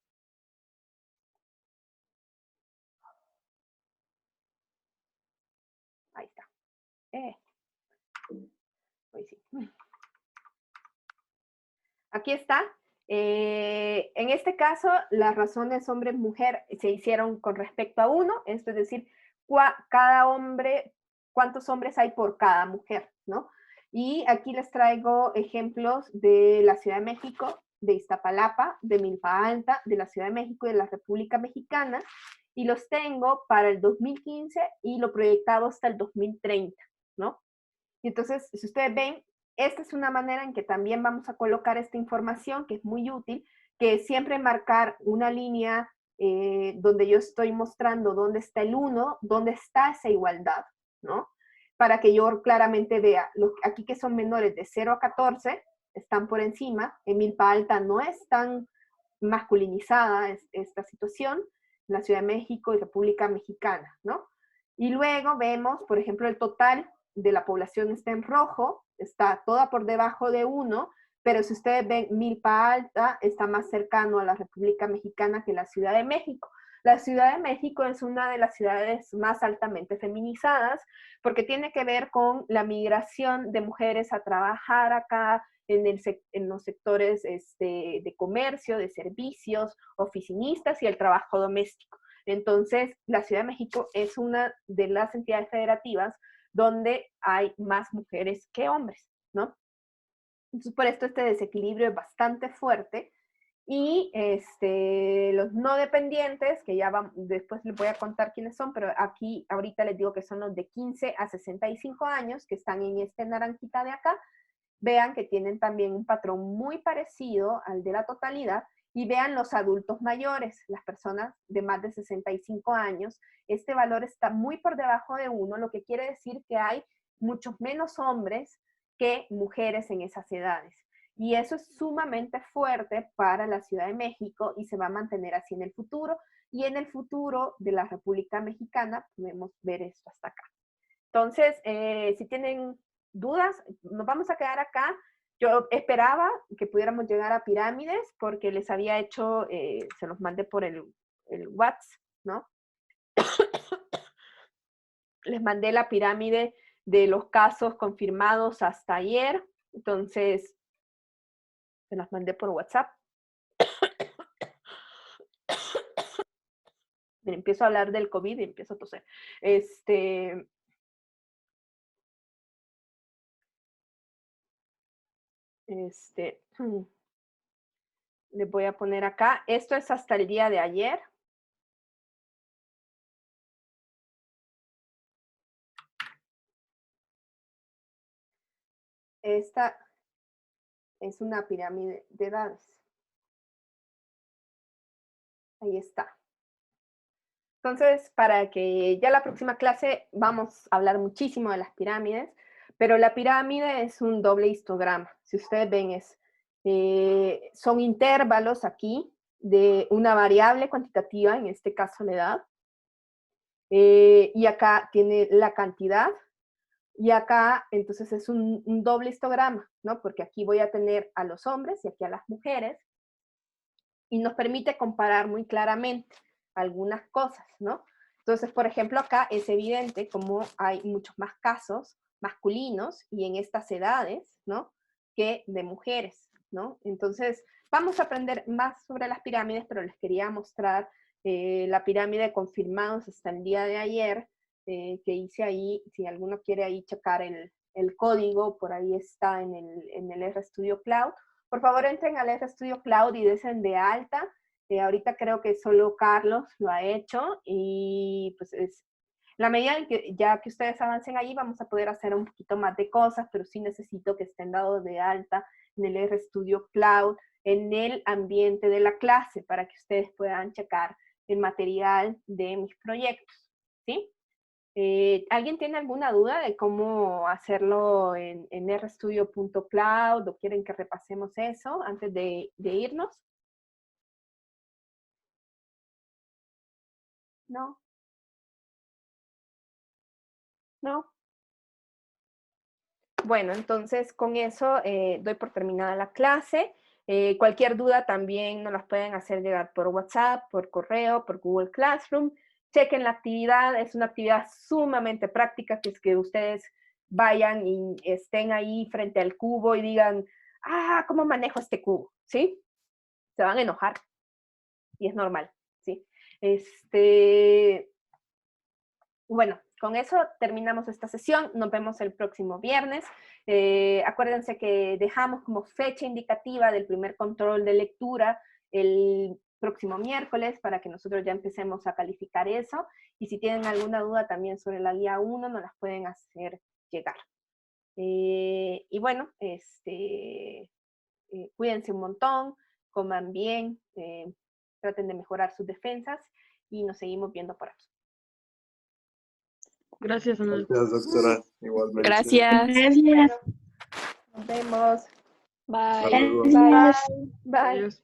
Ahí está. Hoy sí. Aquí está. En este caso, las razones hombre-mujer se hicieron con respecto a uno, esto es decir, cada hombre, cuántos hombres hay por cada mujer, ¿no? Y aquí les traigo ejemplos de la Ciudad de México, de Iztapalapa, de Milpa Alta, de la Ciudad de México y de la República Mexicana, y los tengo para el 2015 y lo proyectado hasta el 2030, ¿no? Y entonces, si ustedes ven, esta es una manera en que también vamos a colocar esta información, que es muy útil, que es siempre marcar una línea donde yo estoy mostrando dónde está el 1, dónde está esa igualdad, ¿no? Para que yo claramente vea, aquí que son menores de 0 a 14, están por encima. En Milpa Alta no es tan masculinizada esta situación, en la Ciudad de México y República Mexicana, ¿no? Y luego vemos, por ejemplo, el total de la población está en rojo, está toda por debajo de 1, pero si ustedes ven, Milpa Alta está más cercano a la República Mexicana que la Ciudad de México. La Ciudad de México es una de las ciudades más altamente feminizadas porque tiene que ver con la migración de mujeres a trabajar acá en los sectores de comercio, de servicios, oficinistas y el trabajo doméstico. Entonces, la Ciudad de México es una de las entidades federativas donde hay más mujeres que hombres, ¿no? Entonces, por esto este desequilibrio es bastante fuerte. Y los no dependientes, que ya después les voy a contar quiénes son, pero aquí ahorita les digo que son los de 15 a 65 años, que están en este naranjita de acá. Vean que tienen también un patrón muy parecido al de la totalidad, y vean los adultos mayores, las personas de más de 65 años, este valor está muy por debajo de 1, lo que quiere decir que hay muchos menos hombres que mujeres en esas edades. Y eso es sumamente fuerte para la Ciudad de México y se va a mantener así en el futuro. Y en el futuro de la República Mexicana podemos ver esto hasta acá. Entonces, si tienen dudas, nos vamos a quedar acá. Yo esperaba que pudiéramos llegar a pirámides porque les había hecho, se los mandé por el WhatsApp, ¿no? Les mandé la pirámide de los casos confirmados hasta ayer. Entonces, se las mandé por WhatsApp. Miren, empiezo a hablar del COVID y empiezo a toser. Les voy a poner acá. Esto es hasta el día de ayer. esta es una pirámide de edades. Ahí está. Entonces, para que ya la próxima clase vamos a hablar muchísimo de las pirámides, pero la pirámide es un doble histograma. Si ustedes ven, son intervalos aquí de una variable cuantitativa, en este caso la edad, y acá tiene la cantidad, y acá entonces es un doble histograma, ¿no? Porque aquí voy a tener a los hombres y aquí a las mujeres, y nos permite comparar muy claramente algunas cosas, ¿no? Entonces, por ejemplo, acá es evidente como hay muchos más casos masculinos y en estas edades, ¿no? Que de mujeres, ¿no? Entonces, vamos a aprender más sobre las pirámides, pero les quería mostrar la pirámide de confirmados hasta el día de ayer, que hice ahí. Si alguno quiere ahí checar el código, por ahí está en el RStudio Cloud. Por favor, entren al RStudio Cloud y desen de alta. Ahorita creo que solo Carlos lo ha hecho y pues la medida en que ya que ustedes avancen allí vamos a poder hacer un poquito más de cosas, pero sí necesito que estén dados de alta en el RStudio Cloud, en el ambiente de la clase, para que ustedes puedan checar el material de mis proyectos, ¿sí? ¿Alguien tiene alguna duda de cómo hacerlo en rstudio.cloud o quieren que repasemos eso antes de irnos? ¿No? ¿No? Bueno, entonces con eso doy por terminada la clase. Cualquier duda también nos las pueden hacer llegar por WhatsApp, por correo, por Google Classroom. Chequen la actividad, es una actividad sumamente práctica, que es que ustedes vayan y estén ahí frente al cubo y digan, ¿cómo manejo este cubo? ¿Sí? Se van a enojar y es normal, ¿sí? Bueno, con eso terminamos esta sesión. Nos vemos el próximo viernes. Acuérdense que dejamos como fecha indicativa del primer control de lectura el próximo miércoles para que nosotros ya empecemos a calificar eso. Y si tienen alguna duda también sobre la guía 1, nos las pueden hacer llegar. Y bueno, cuídense un montón, coman bien, traten de mejorar sus defensas y nos seguimos viendo por aquí. Gracias, Ana. Gracias, doctora. Igualmente. Gracias. Gracias. Nos vemos. Bye. Saludos. Bye. Bye. Adiós.